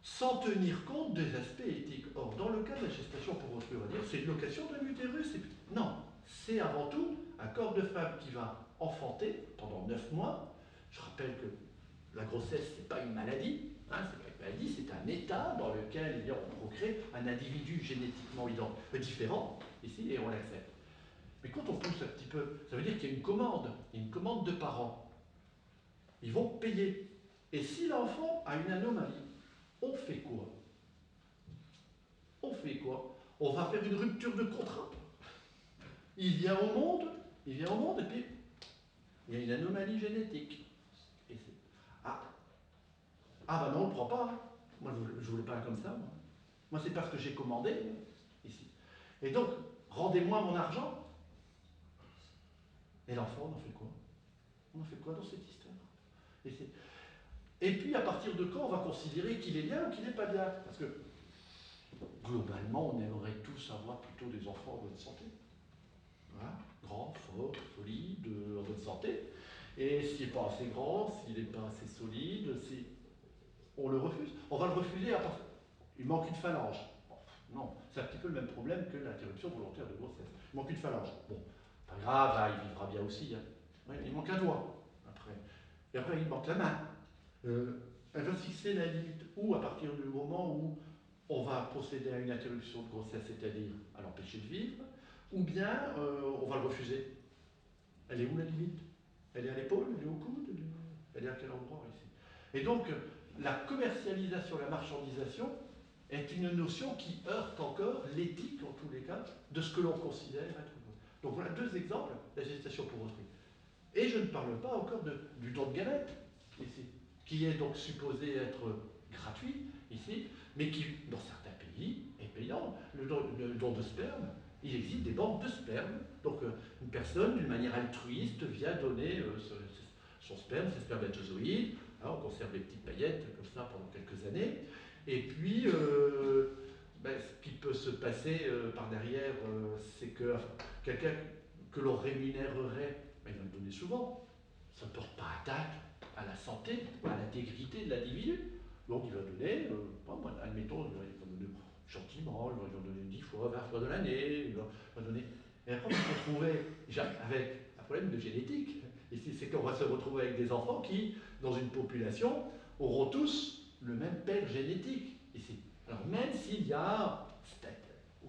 sans tenir compte des aspects éthiques. Or, dans le cas de la gestation pour autrui, on va dire, c'est une location d'un utérus. Non, c'est avant tout un corps de femme qui va enfanter pendant 9 mois. Je rappelle que la grossesse, ce n'est pas une maladie, c'est pas une maladie, c'est un état dans lequel on procrée un individu génétiquement différent, ici, et on l'accepte. Mais quand on pousse un petit peu, ça veut dire qu'il y a une commande de parents. Ils vont payer. Et si l'enfant a une anomalie, on fait quoi? On va faire une rupture de contrat. Il vient au monde, et puis il y a une anomalie génétique. Bah non, on ne le prend pas. Hein. Moi, je ne voulais pas comme ça. Moi c'est parce que j'ai commandé, ici. Et donc, rendez-moi mon argent. Et l'enfant, on en fait quoi? On en fait quoi dans cette histoire? Et puis, à partir de quand on va considérer qu'il est bien ou qu'il n'est pas bien? Parce que, globalement, on aimerait tous avoir plutôt des enfants en bonne santé. Voilà. Grand, fort, solide, en bonne santé. Et s'il n'est pas assez grand, s'il n'est pas assez solide, on le refuse. On va le refuser à partir. Il manque une phalange. Bon, non, c'est un petit peu le même problème que l'interruption volontaire de grossesse. Il manque une phalange. Bon, pas grave, hein, il vivra bien aussi. Hein. Ouais, il manque un doigt après. Et après, il manque la main. Elle va fixer la limite où, à partir du moment où on va procéder à une interruption de grossesse, c'est-à-dire à l'empêcher de vivre, ou bien on va le refuser. Elle est où la limite? Elle est à l'épaule? Elle est au coude? Elle est à quel endroit ici? Et donc, la commercialisation, la marchandisation est une notion qui heurte encore l'éthique, en tous les cas, de ce que l'on considère être bon. Donc voilà deux exemples, la gestation pour autrui. Et je ne parle pas encore du don de gamètes, ici, qui est donc supposé être gratuit, ici, mais qui, dans certains pays, est payant. Le don de sperme, il existe des banques de sperme. Donc une personne, d'une manière altruiste, vient donner son sperme, ses spermatozoïdes. Alors, on conserve les petites paillettes comme ça pendant quelques années. Et puis, ce qui peut se passer par derrière, c'est que quelqu'un que l'on rémunérerait, il va le donner souvent. Ça ne porte pas atteinte à la santé, à l'intégrité de l'individu. Donc il va donner, admettons, il va donner gentiment, il va donner 10 fois, 20 fois de l'année, il va donner. Et après, on va se retrouver avec un problème de génétique. Ici, c'est qu'on va se retrouver avec des enfants qui, dans une population, auront tous le même père génétique. Ici. Alors même s'il y a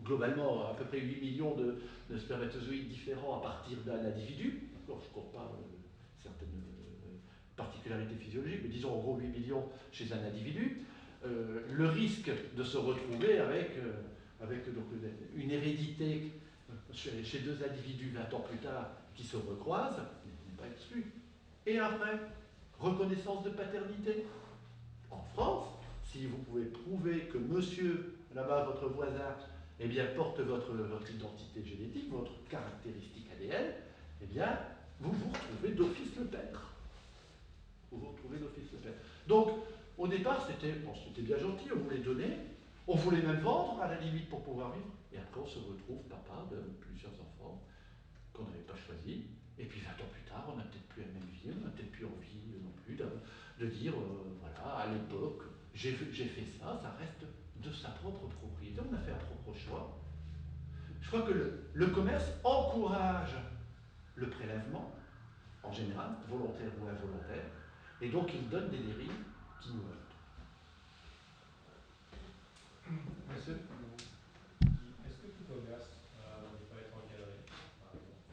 globalement à peu près 8 millions de spermatozoïdes différents à partir d'un individu, je ne compte pas certaines particularités physiologiques, mais disons en gros 8 millions chez un individu, le risque de se retrouver avec donc, une hérédité chez deux individus 20 ans plus tard qui se recroisent n'est pas exclu. Et après, reconnaissance de paternité. En France, si vous pouvez prouver que monsieur, là-bas, votre voisin, eh bien, porte votre identité génétique, votre caractéristique ADN, eh bien, vous vous retrouvez d'office le père. Vous vous retrouvez d'office le père. Donc, au départ, c'était bien gentil, on voulait donner, on voulait même vendre à la limite pour pouvoir vivre, et après on se retrouve papa de plusieurs enfants qu'on n'avait pas choisis, et puis 20 ans plus tard, on n'a peut-être plus la même vie, on n'a peut-être plus envie non plus de dire, voilà, à l'époque, j'ai fait ça, ça reste de sa propre propriété, on a fait un propre choix. Je crois que le commerce encourage le prélèvement, en général, volontaire ou involontaire, et donc il donne des dérives qui nous heurtent. Monsieur ? Est-ce que tout commerce ne peut être encadré, par exemple?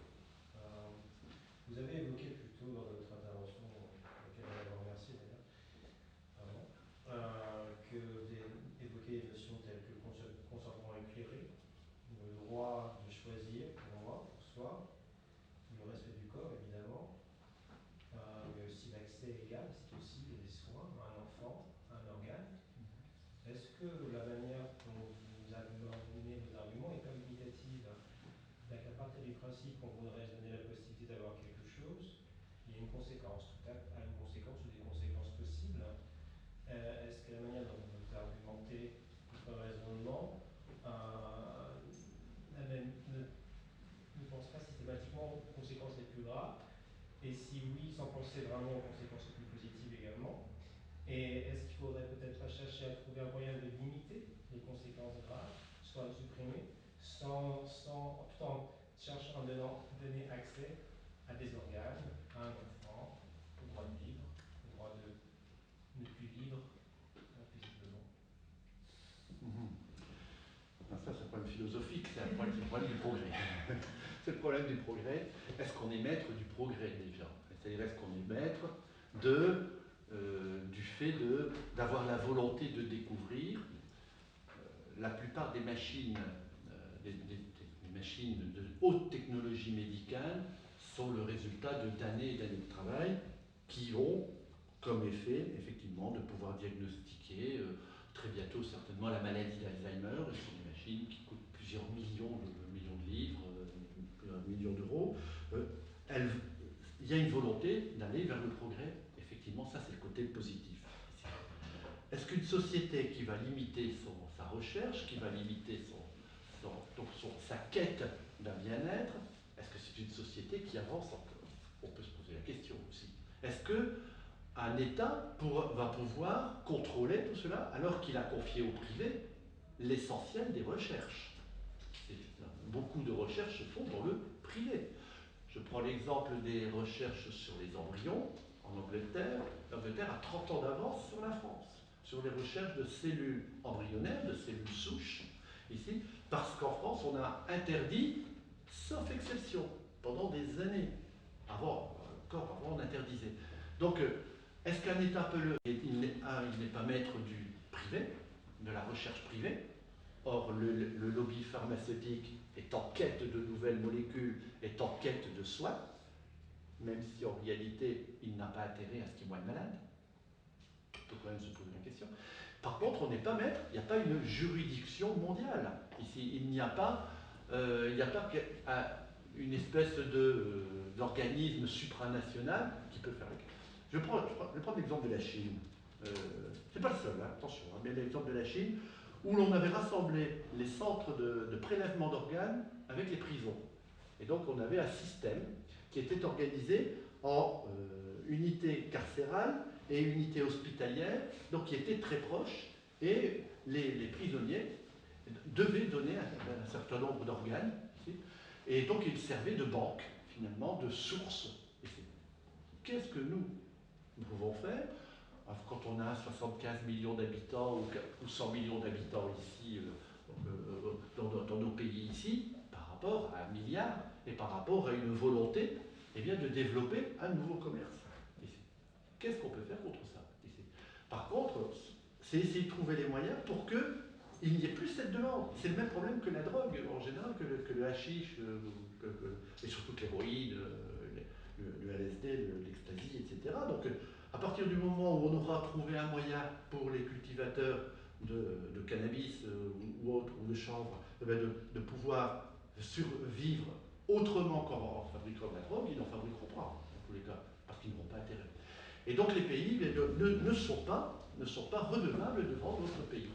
Vous avez évoqué plutôt dans votre intervention, laquelle je vous remercie d'ailleurs, que vous avez évoqué des notions telles que le consentement éclairé, le droit de choisir pour moi, pour soi, le respect du corps évidemment, mais aussi l'accès égal, c'est aussi des soins à un enfant, à un organe. Est-ce que la manière dont vous avez mené vos arguments n'est pas limitative? À partir du principe qu'on voudrait se donner la possibilité d'avoir quelque chose, il y a une conséquence, tout à une conséquence ou des conséquences possibles. Est-ce que la manière dont vous argumentez votre raisonnement ne pense pas systématiquement aux conséquences les plus graves? Et si oui, sans penser vraiment aux conséquences les plus positives également? Et est-ce qu'il faudrait peut-être pas chercher à trouver un moyen de limiter les conséquences graves, soit de supprimer, tout en cherchant à donner accès à des organes, à un enfant, au droit de vivre, au droit de ne plus vivre paisiblement? Ça, c'est un problème philosophique, c'est le problème du progrès. C'est le problème du progrès. Est-ce qu'on est maître du progrès déjà? C'est-à-dire, est-ce qu'on est maître du fait d'avoir la volonté de découvrir? La plupart des machines, des machines de haute technologie médicale sont le résultat d'années et d'années de travail qui ont comme effet, effectivement, de pouvoir diagnostiquer très bientôt certainement la maladie d'Alzheimer. Ce sont des machines qui coûtent plusieurs millions de livres, plusieurs millions d'euros. Il y a une volonté d'aller vers le progrès, effectivement. effectivement, ça c'est le côté positif. Est-ce qu'une société qui va limiter sa recherche, qui va limiter sa quête d'un bien-être, est-ce que c'est une société qui avance encore? On peut se poser la question aussi. Est-ce qu'un État va pouvoir contrôler tout cela alors qu'il a confié au privé l'essentiel des recherches? Beaucoup de recherches se font dans le privé. Je prends l'exemple des recherches sur les embryons en Angleterre. L'Angleterre a 30 ans d'avance sur la France, sur les recherches de cellules embryonnaires, de cellules souches, ici, parce qu'en France, on a interdit, sauf exception, pendant des années. Encore avant, on interdisait. Donc, est-ce qu'un État peut il n'est pas maître du privé, de la recherche privée. Or, le lobby pharmaceutique est en quête de nouvelles molécules, est en quête de soins, même si en réalité, il n'a pas intérêt à ce qu'il y ait moins de malades. On peut quand même se poser la question. Par contre, on n'est pas maître, il n'y a pas une juridiction mondiale. Ici, il n'y a pas une espèce d'organisme supranational qui peut faire. Je vais prendre l'exemple de la Chine. C'est pas le seul, hein, attention, hein, mais l'exemple de la Chine, où l'on avait rassemblé les centres de prélèvement d'organes avec les prisons. Et donc on avait un système qui était organisé en unités carcérales et unités hospitalières, donc qui étaient très proches, et les prisonniers devaient donner un certain nombre d'organes, et donc ils servaient de banque, finalement, de source. Qu'est-ce que nous pouvons faire quand on a 75 millions d'habitants ou 100 millions d'habitants ici, dans nos pays ici, par rapport à 1 milliard et par rapport à une volonté de développer un nouveau commerce. Qu'est-ce qu'on peut faire contre ça ici? Par contre, c'est essayer de trouver les moyens pour qu'il n'y ait plus cette demande. C'est le même problème que la drogue en général, que le hashish, et surtout que l'héroïne, le LSD, l'ecstasy, etc. Donc, à partir du moment où on aura trouvé un moyen pour les cultivateurs de cannabis ou autres, ou de chanvre, de pouvoir survivre autrement qu'en fabriquant de la drogue, ils n'en fabriqueront pas, dans tous les cas, parce qu'ils n'auront pas intérêt. Et donc les pays ne sont pas redevables devant d'autres pays.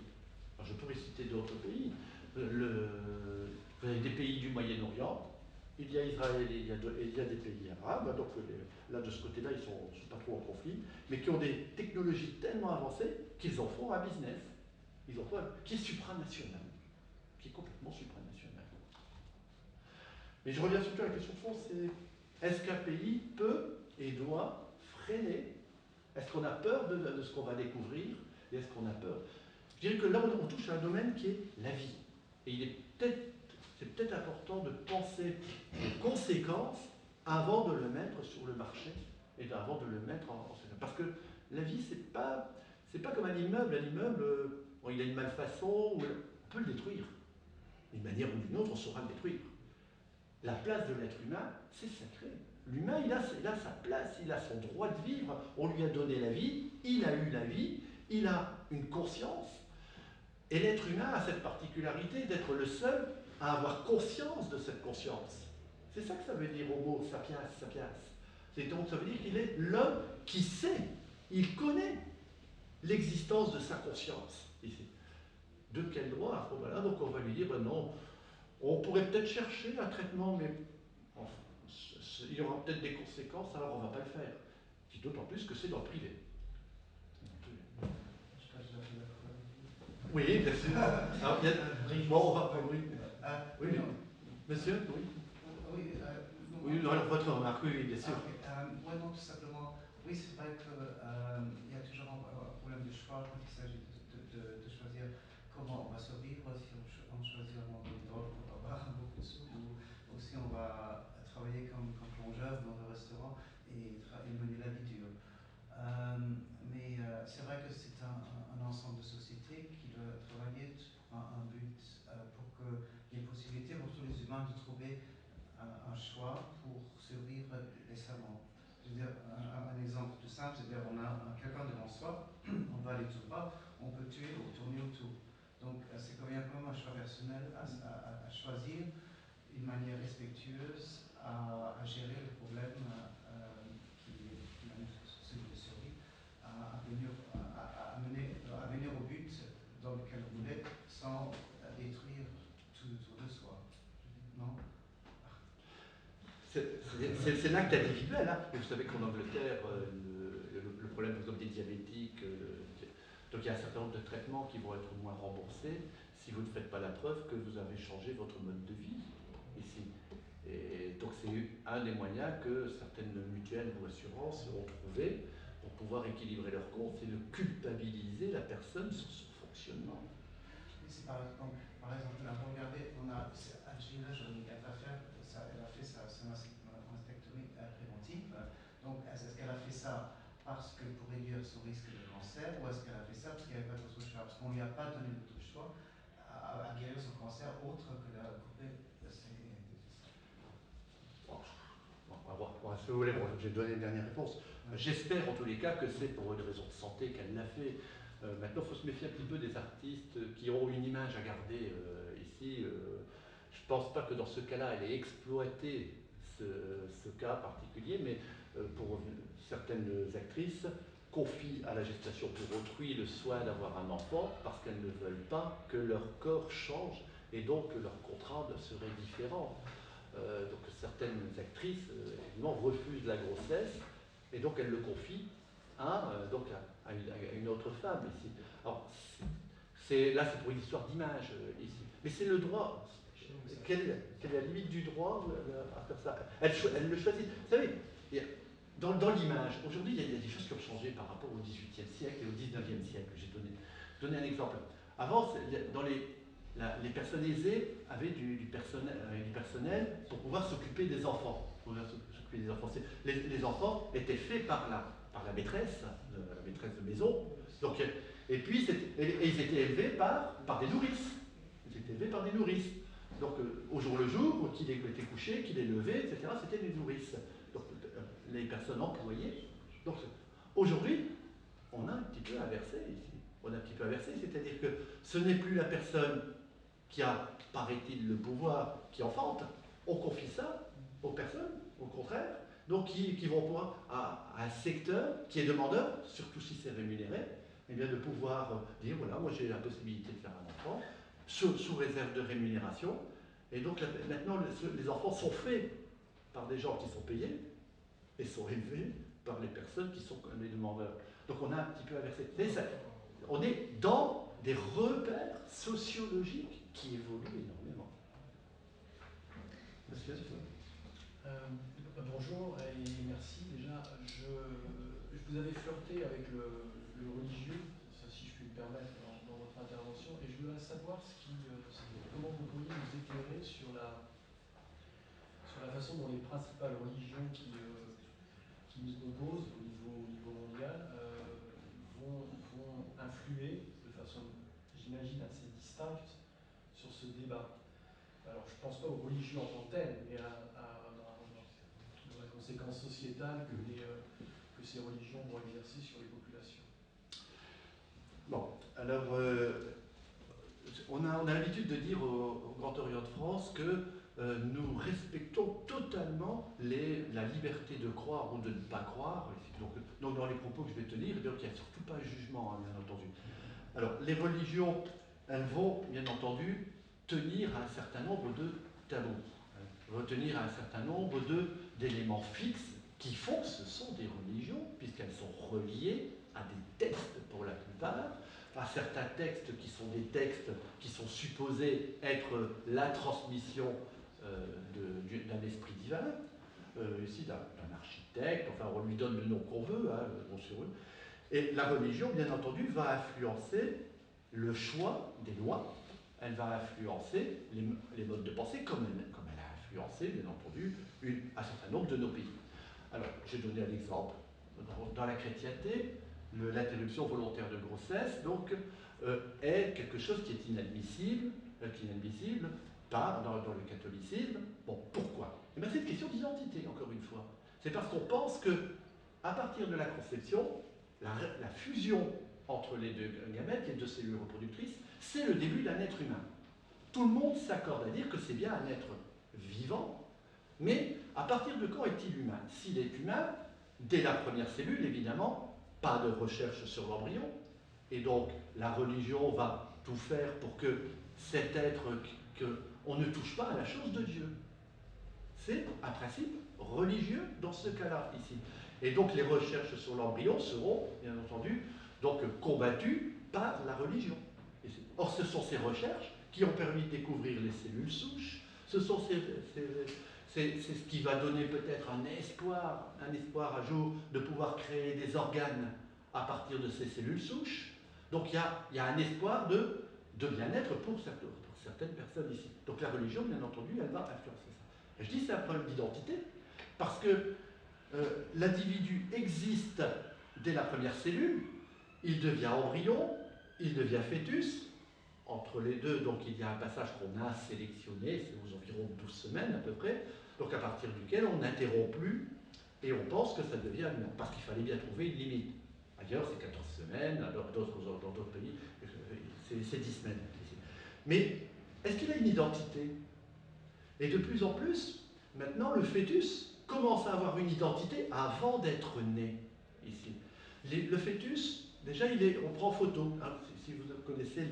Alors, je pourrais citer d'autres pays. Vous avez des pays du Moyen-Orient, il y a Israël et il y a des pays arabes, donc là de ce côté-là ils ne sont pas trop en conflit, mais qui ont des technologies tellement avancées qu'ils en font un business, qui est supranational, qui est complètement supranational. Mais je reviens surtout à la question de fond, c'est est-ce qu'un pays peut et doit freiner? Est-ce qu'on a peur de ce qu'on va découvrir? Et est-ce qu'on a peur? Je dirais que là on touche à un domaine qui est la vie. Et c'est peut-être important de penser aux conséquences avant de le mettre sur le marché et avant de le mettre en scène. Parce que la vie, c'est pas comme un immeuble. Un immeuble, il a une malfaçon, on peut le détruire. D'une manière ou d'une autre, on saura le détruire. La place de l'être humain, c'est sacré. L'humain, il a sa place, il a son droit de vivre. On lui a donné la vie, il a eu la vie, il a une conscience. Et l'être humain a cette particularité d'être le seul à avoir conscience de cette conscience. C'est ça que ça veut dire homo sapiens sapiens. Donc ça veut dire qu'il est l'homme qui sait, il connaît l'existence de sa conscience. Ici. De quel droit à ce moment-là? Donc on va lui dire, non, on pourrait peut-être chercher un traitement, mais enfin, il y aura peut-être des conséquences, alors on ne va pas le faire. D'autant plus que c'est dans le privé. Oui, bien sûr. Alors, bon, on va. Oui, monsieur, oui. Oui, alors votre remarque, oui, bien sûr. Oui, non, tout simplement. Oui, c'est vrai qu'il y a toujours un problème de choix quand il s'agit de choisir comment on va survivre, si on choisit un monde de drogue pour avoir beaucoup de sous, ou si on va travailler comme plongeur dans un restaurant et mener la vie dure. Mais c'est vrai que c'est un ensemble de sociétés qui doit travailler pour un but, pour qu'il y ait une possibilité pour tous les humains de trouver un choix pour survivre décemment. Je veux dire, un exemple tout simple, c'est-à-dire on a quelqu'un devant soi, on va aller tout droit, on peut tuer ou tourner autour. Donc c'est quand même un choix personnel à choisir une manière respectueuse à gérer le problème qui est celui de survie. c'est l'acte individuel. Hein. Vous savez qu'en Angleterre, le problème par exemple, des diabétiques, donc il y a un certain nombre de traitements qui vont être au moins remboursés si vous ne faites pas la preuve que vous avez changé votre mode de vie ici. Et donc c'est un des moyens que certaines mutuelles ou assurances ont trouvé pour pouvoir équilibrer leurs comptes, c'est de culpabiliser la personne sur son fonctionnement. Par exemple, là, vous regardez, Angelina Jolie, elle a fait sa mastectomie préventive. Donc, est-ce qu'elle a fait ça parce que pour réduire son risque de cancer, ou est-ce qu'elle a fait ça parce qu'il n'y avait pas d'autre choix? Parce qu'on ne lui a pas donné d'autre choix à guérir son cancer autre que de couper ses intestins. On va voir. Si vous voulez, bon, j'ai donné une dernière réponse. J'espère en tous les cas que c'est pour une raison de santé qu'elle l'a fait. Maintenant, il faut se méfier un petit peu des artistes qui ont une image à garder ici. Je ne pense pas que dans ce cas-là, elle ait exploité ce cas particulier, mais pour certaines actrices, confient à la gestation pour autrui le soin d'avoir un enfant parce qu'elles ne veulent pas que leur corps change et donc que leur contrat serait différent. Donc certaines actrices évidemment refusent la grossesse et donc elles le confient à une autre femme ici. Alors là c'est pour une histoire d'image ici, mais c'est le droit. Quelle est la limite du droit à faire ça? Elle le choisit. Vous savez, dans l'image, aujourd'hui il y a des choses qui ont changé par rapport au XVIIIe siècle et au XIXe siècle. J'ai donné un exemple. Avant, les personnes aisées avaient du personnel pour pouvoir s'occuper des enfants. Les enfants étaient faits par la maîtresse, la maîtresse de maison. Donc, et puis, ils étaient élevés par des nourrices. Ils étaient élevés par des nourrices. Donc, au jour le jour, qu'il était couché, qu'il est levé, etc., c'était des nourrices. Donc, les personnes employées. Donc, aujourd'hui, on a un petit peu inversé ici. On a un petit peu inversé, c'est-à-dire que ce n'est plus la personne qui a, paraît-il, le pouvoir, qui enfante. On confie ça aux personnes, au contraire, donc qui vont pouvoir, à un secteur qui est demandeur, surtout si c'est rémunéré, eh bien de pouvoir dire, voilà, moi j'ai la possibilité de faire un enfant, sous réserve de rémunération, et donc maintenant les enfants sont faits par des gens qui sont payés, et sont élevés par les personnes qui sont les demandeurs. Donc on a un petit peu inversé. On est dans des repères sociologiques qui évoluent énormément. Monsieur bonjour et merci. Déjà, je vous avais flirté avec le religieux, ça, si je puis me permettre, dans votre intervention, et je voudrais savoir comment vous pourriez nous éclairer sur la façon dont les principales religions qui nous opposent au niveau mondial vont influer de façon, j'imagine, assez distincte sur ce débat. Alors, je ne pense pas aux religions en tant que telles, mais à la conséquence sociétale que ces religions vont exercer sur les populations. Bon, alors, on a l'habitude de dire au Grand Orient de France que nous respectons totalement la liberté de croire ou de ne pas croire. Donc dans les propos que je vais tenir, il n'y a surtout pas un jugement, hein, bien entendu. Alors, les religions, elles vont, bien entendu, tenir à un certain nombre de tabous, retenir à un certain nombre d'éléments fixes qui font que ce sont des religions, puisqu'elles sont reliées à des textes pour la plupart, à certains textes qui sont des textes qui sont supposés être la transmission d'un esprit divin, ici d'un architecte, enfin on lui donne le nom qu'on veut, hein, bon sur eux. Et la religion, bien entendu, va influencer le choix des lois, elle va influencer les modes de pensée, comme elle a influencé, bien entendu, un certain nombre de nos pays. Alors, j'ai donné un exemple. Dans la chrétienté, l'interruption volontaire de grossesse, donc, est quelque chose qui est inadmissible dans le catholicisme. Bon, pourquoi? Eh bien, c'est une question d'identité, encore une fois. C'est parce qu'on pense que, à partir de la conception, la fusion entre les deux gamètes, les deux cellules reproductrices, c'est le début d'un être humain. Tout le monde s'accorde à dire que c'est bien un être vivant, mais à partir de quand est-il humain? S'il est humain, dès la première cellule, évidemment, pas de recherche sur l'embryon, et donc la religion va tout faire pour que cet être, qu'on ne touche pas à la chose de Dieu. C'est un principe religieux dans ce cas-là, ici. Et donc les recherches sur l'embryon seront, bien entendu, donc combattues par la religion. Or, ce sont ces recherches qui ont permis de découvrir les cellules souches, c'est ce qui va donner peut-être un espoir à jour de pouvoir créer des organes à partir de ces cellules souches. Donc il y a un espoir de bien-être pour certaines personnes ici. Donc la religion, bien entendu, elle va influencer ça. Et je dis c'est un problème d'identité, parce que l'individu existe dès la première cellule, il devient embryon, il devient fœtus. Entre les deux, donc il y a un passage qu'on a sélectionné, c'est aux environs 12 semaines à peu près, donc à partir duquel on n'interrompt plus et on pense que ça devient humain, parce qu'il fallait bien trouver une limite. Ailleurs, c'est 14 semaines, alors dans d'autres pays, c'est 10 semaines. Mais est-ce qu'il a une identité? Et de plus en plus, maintenant, le fœtus commence à avoir une identité avant d'être né, ici. Le fœtus, déjà, on prend photo. Hein, si vous connaissez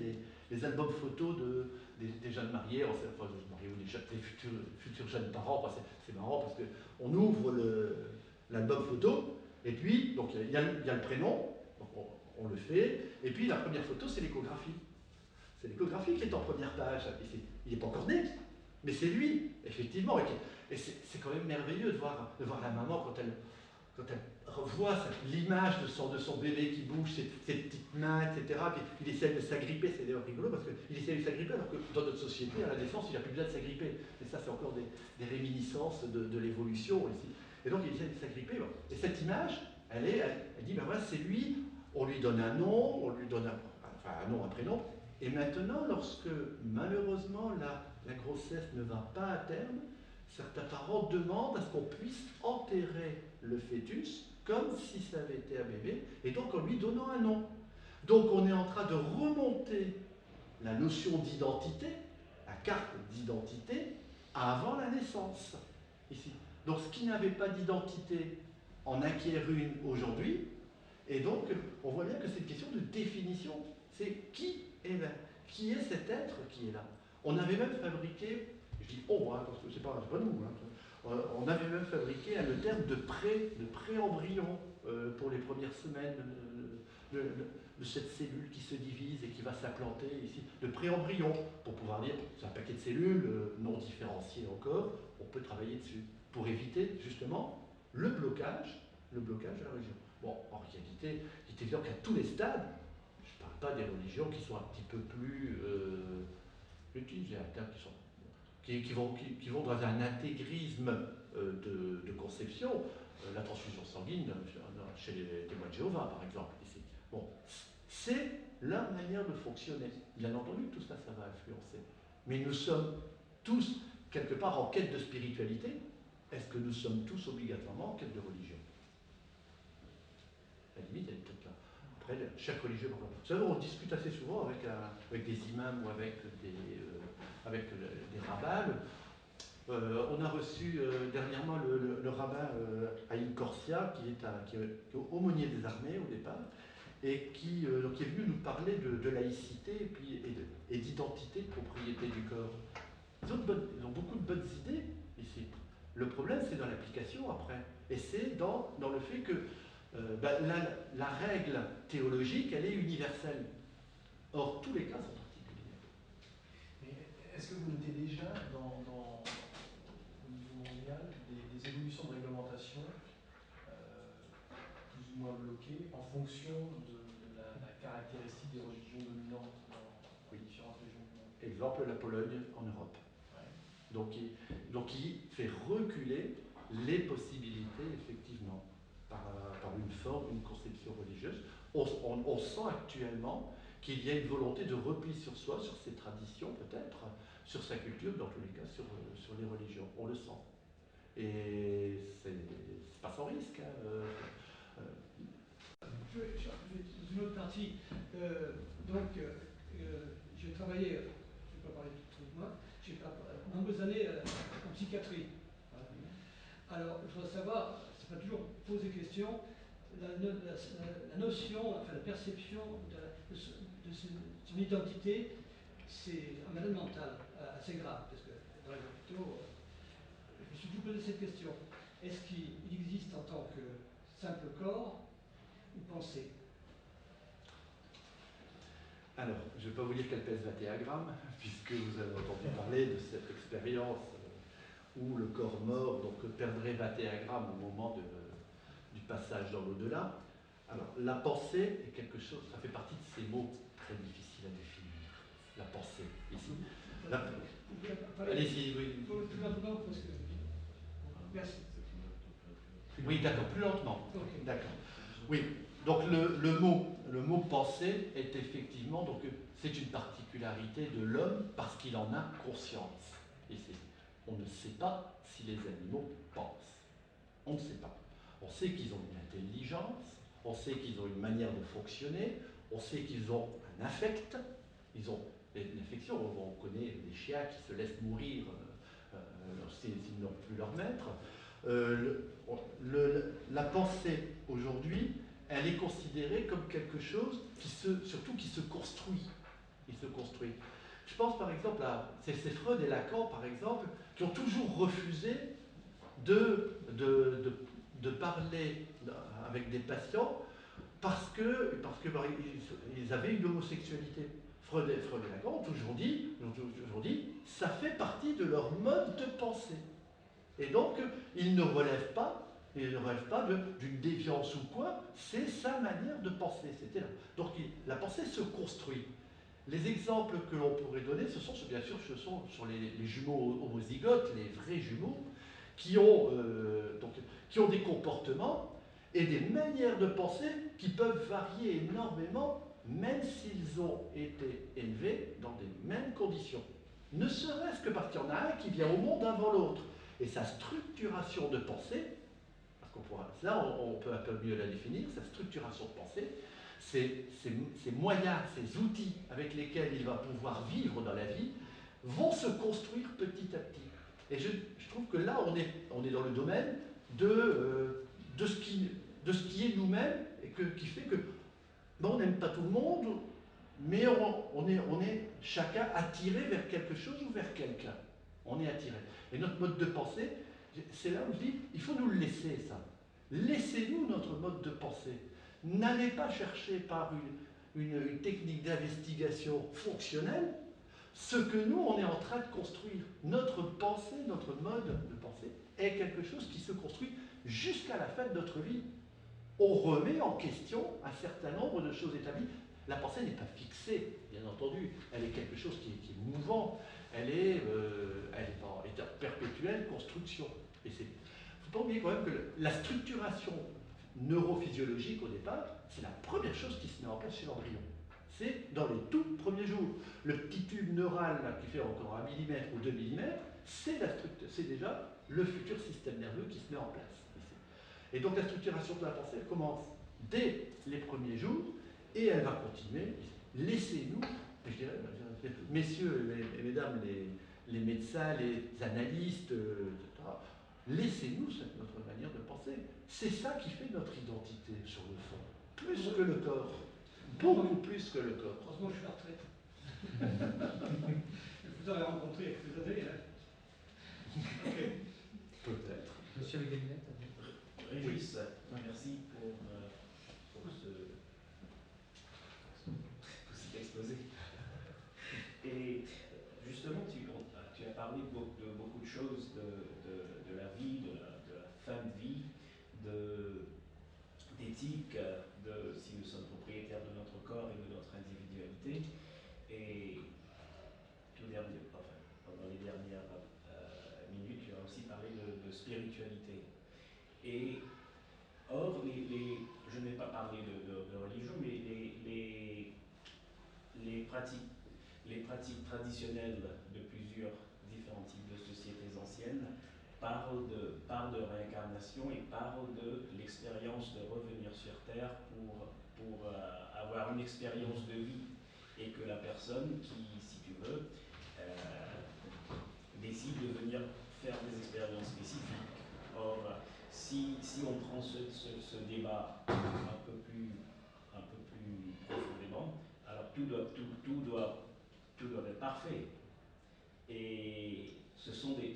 les albums photos des jeunes mariés, enfin des mariés ou des futurs jeunes parents, enfin, c'est marrant parce qu'on ouvre l'album photo, et puis, donc il y a le prénom, donc on le fait, et puis la première photo, c'est l'échographie. C'est l'échographie qui est en première page. Il n'est pas encore né, mais c'est lui, effectivement. Et c'est quand même merveilleux de voir la maman quand elle revoit l'image de son bébé qui bouge, ses petites mains, etc. Puis il essaie de s'agripper, c'est d'ailleurs rigolo parce qu'il essaie de s'agripper alors que dans notre société, à la naissance, il n'a plus besoin de s'agripper. Et ça, c'est encore des réminiscences de l'évolution ici. Et donc il essaie de s'agripper. Et cette image, elle dit, ben voilà, c'est lui, on lui donne un nom, on lui donne un nom, un prénom. Et maintenant, lorsque malheureusement la grossesse ne va pas à terme, certains parents demandent à ce qu'on puisse enterrer le fœtus comme si ça avait été un bébé, et donc en lui donnant un nom. Donc on est en train de remonter la notion d'identité, la carte d'identité, avant la naissance, ici. Donc ce qui n'avait pas d'identité en acquiert une aujourd'hui, et donc on voit bien que c'est une question de définition. C'est qui est là? Qui est cet être qui est là? On avait même fabriqué, je dis on, hein, parce que c'est pas nous, hein, on avait même fabriqué le terme de pré-embryon pour les premières semaines de cette cellule qui se divise et qui va s'implanter ici, de pré-embryon, pour pouvoir dire, c'est un paquet de cellules non différenciées encore, on peut travailler dessus, pour éviter justement le blocage de la religion. Bon, en réalité, il est évident qu'à tous les stades, je ne parle pas des religions qui sont un petit peu plus, j'utilise un terme qui vont dans un intégrisme de conception, la transfusion sanguine chez les témoins de Jéhovah, par exemple, ici. Bon, c'est la manière de fonctionner. Bien entendu, tout ça, ça va influencer. Mais nous sommes tous, quelque part, en quête de spiritualité. Est-ce que nous sommes tous obligatoirement en quête de religion? La limite, elle est peut-être là. Après, chaque religieux, vous savez, on discute assez souvent avec des imams ou avec des rabbins. On a reçu dernièrement le rabbin Haïm Korsia, qui est aumônier des armées au départ, et qui est venu nous parler de laïcité et d'identité de propriété du corps. Ils ont beaucoup de bonnes idées ici. Le problème, c'est dans l'application après. Et c'est dans le fait que la règle théologique, elle est universelle. Or, tous les cas sont particuliers. Mais est-ce que vous notez déjà au niveau mondial des évolutions de réglementation plus ou moins bloquées en fonction de la caractéristique des religions dominantes dans différentes régions du monde? Exemple, la Pologne en Europe. Ouais. Donc il fait reculer les possibilités, effectivement, par une conception religieuse. On sent actuellement qu'il y a une volonté de repli sur soi, sur ses traditions peut-être, sur sa culture, dans tous les cas sur les religions. On le sent. Et c'est pas sans risque. Hein. Une autre partie. J'ai travaillé, je ne vais pas parler de moi, j'ai de nombreuses années en psychiatrie. Alors, il faudrait savoir, ça m'a toujours posé question, la notion, enfin la perception de son identité, c'est un malade mental assez grave, parce que dans les hôpitaux, je me suis toujours posé cette question. est-ce qu'il existe en tant que simple corps ou pensée? Alors, je ne vais pas vous dire qu'elle pèse 21 grammes, puisque vous avez entendu parler de cette expérience où le corps mort perdrait 21 grammes au moment du passage dans l'au-delà. Alors, la pensée est quelque chose, ça fait partie de ces mots très difficiles à définir. La pensée, ici. Allez-y, oui. Plus lentement parce que... Merci. Oui, d'accord, plus lentement. Ok. D'accord. Oui, donc le mot pensée est effectivement, c'est une particularité de l'homme parce qu'il en a conscience. Et on ne sait pas si les animaux pensent. On ne sait pas. On sait qu'ils ont une intelligence, on sait qu'ils ont une manière de fonctionner, on sait qu'ils ont un affect, ils ont une affection. On connaît des chiens qui se laissent mourir s'ils n'ont plus leur maître. La pensée aujourd'hui, elle est considérée comme quelque chose surtout qui se construit. Je pense par exemple à c'est Freud et Lacan, par exemple, qui ont toujours refusé de parler avec des patients parce qu'ils avaient une homosexualité. Freud et Lacan ont toujours dit, ça fait partie de leur mode de pensée. Et donc, ils ne relèvent pas d'une déviance ou quoi, c'est sa manière de penser. C'était là. Donc, la pensée se construit. Les exemples que l'on pourrait donner, ce sont bien sûr sur les jumeaux homozygotes, les vrais jumeaux, qui ont des comportements et des manières de penser qui peuvent varier énormément, même s'ils ont été élevés dans des mêmes conditions. Ne serait-ce que parce qu'il y en a un qui vient au monde avant l'autre. Et sa structuration de pensée, là on peut un peu mieux la définir, sa structuration de pensée, ces moyens, ces outils avec lesquels il va pouvoir vivre dans la vie, vont se construire petit à petit. Et je trouve que là, on est dans le domaine de ce qui est nous-mêmes, et qui fait que on n'aime pas tout le monde, mais on est chacun attiré vers quelque chose ou vers quelqu'un. On est attiré. Et notre mode de pensée, c'est là où je dis, il faut nous le laisser, ça. Laissez-nous notre mode de pensée. N'allez pas chercher par une technique d'investigation fonctionnelle ce que nous, on est en train de construire. Notre pensée, notre mode de pensée est quelque chose qui se construit jusqu'à la fin de notre vie. On remet en question un certain nombre de choses établies. La pensée n'est pas fixée, bien entendu. Elle est quelque chose qui est mouvant. Elle est en perpétuelle construction. Et il ne faut pas oublier quand même que la structuration neurophysiologique au départ, c'est la première chose qui se met en place chez l'embryon. C'est dans les tout premiers jours. Le petit tube neural là, qui fait encore 1 mm ou 2 mm, c'est déjà le futur système nerveux qui se met en place. Et donc la structuration de la pensée, elle commence dès les premiers jours et elle va continuer. Laissez-nous, je dirais, messieurs et mesdames les médecins, les analystes, etc., laissez-nous notre manière de penser. C'est ça qui fait notre identité sur le fond. Plus que le corps. Beaucoup plus que le corps. Heureusement, je suis à la retraite. Je vous aurais rencontré il y a quelques années. Okay. Peut-être. Monsieur le cabinet. Régis, merci pour cet exposé. Et justement, tu as parlé de beaucoup de choses, de la vie, de la fin de vie, d'éthique, de si nous sommes propriétaires de notre corps et de notre individualité. Et pendant les dernières minutes, tu as aussi parlé de spiritualité. Et or, je n'ai pas parlé de religion, mais les pratiques traditionnelles de plusieurs différents types de sociétés anciennes parlent de réincarnation et parlent de l'expérience de revenir sur Terre pour avoir une expérience de vie, et que la personne qui, si tu veux, décide de venir faire des expériences spécifiques. Or, si on prend ce débat un peu plus profondément, alors tout doit être parfait. Et ce sont des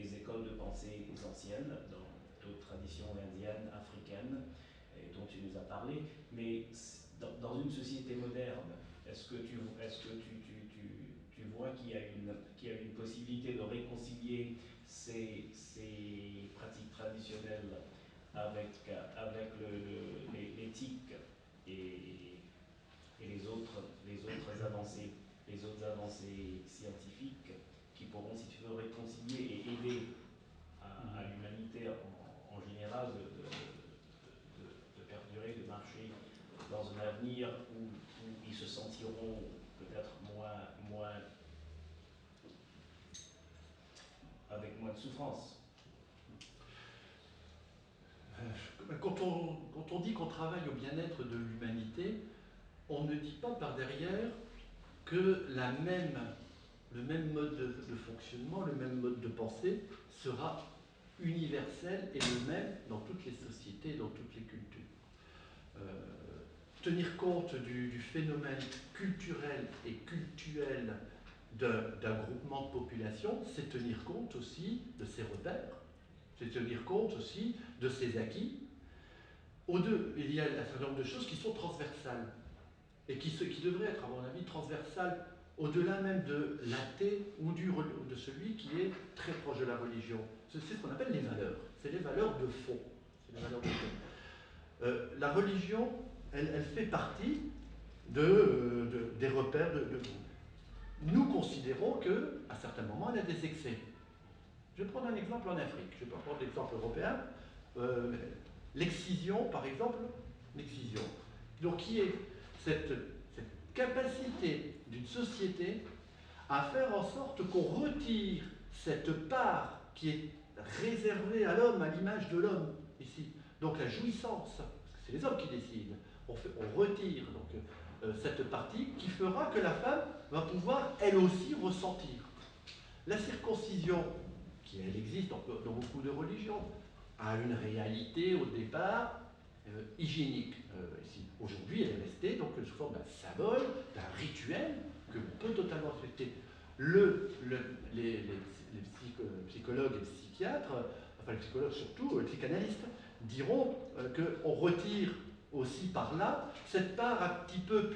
des écoles de pensée anciennes, dans d'autres traditions indiennes, africaines, et dont tu nous as parlé, mais dans une société moderne, est-ce que tu vois qu'il y a une possibilité de réconcilier ces pratiques traditionnelles avec l'éthique et les autres avancées scientifiques qui pourront, si tu veux, réconcilier et aider à l'humanité en général de perdurer, de marcher dans un avenir où ils se sentiront peut-être avec moins de souffrance. Quand on dit qu'on travaille au bien-être de l'humanité, on ne dit pas par derrière que le même mode de fonctionnement, le même mode de pensée sera universel et le même dans toutes les sociétés, dans toutes les cultures. Tenir compte du phénomène culturel et cultuel d'un groupement de population, c'est tenir compte aussi de ses repères, c'est tenir compte aussi de ses acquis. Il y a un certain nombre de choses qui sont transversales et qui devraient être, à mon avis, transversales au-delà même de l'athée ou de celui qui est très proche de la religion. C'est ce qu'on appelle les valeurs. C'est les valeurs de fond. La religion, elle fait partie des repères de groupe. Nous considérons qu'à certains moments, elle a des excès. Je vais prendre un exemple en Afrique. Je ne vais pas prendre l'exemple européen. L'excision, par exemple, l'excision. Donc, qui est cette capacité d'une société à faire en sorte qu'on retire cette part qui est réservée à l'homme, à l'image de l'homme, ici. Donc, la jouissance, parce que c'est les hommes qui décident. On retire donc cette partie qui fera que la femme va pouvoir, elle aussi, ressentir. La circoncision, qui elle existe dans beaucoup de religions, a une réalité au départ hygiénique. Ici. Aujourd'hui, elle est restée donc, sous forme d'un symbole, d'un rituel que l'on peut totalement respecter. Les psychologues et les psychiatres, enfin les psychologues surtout, les psychanalystes, diront qu'on retire aussi par là cette part un petit peu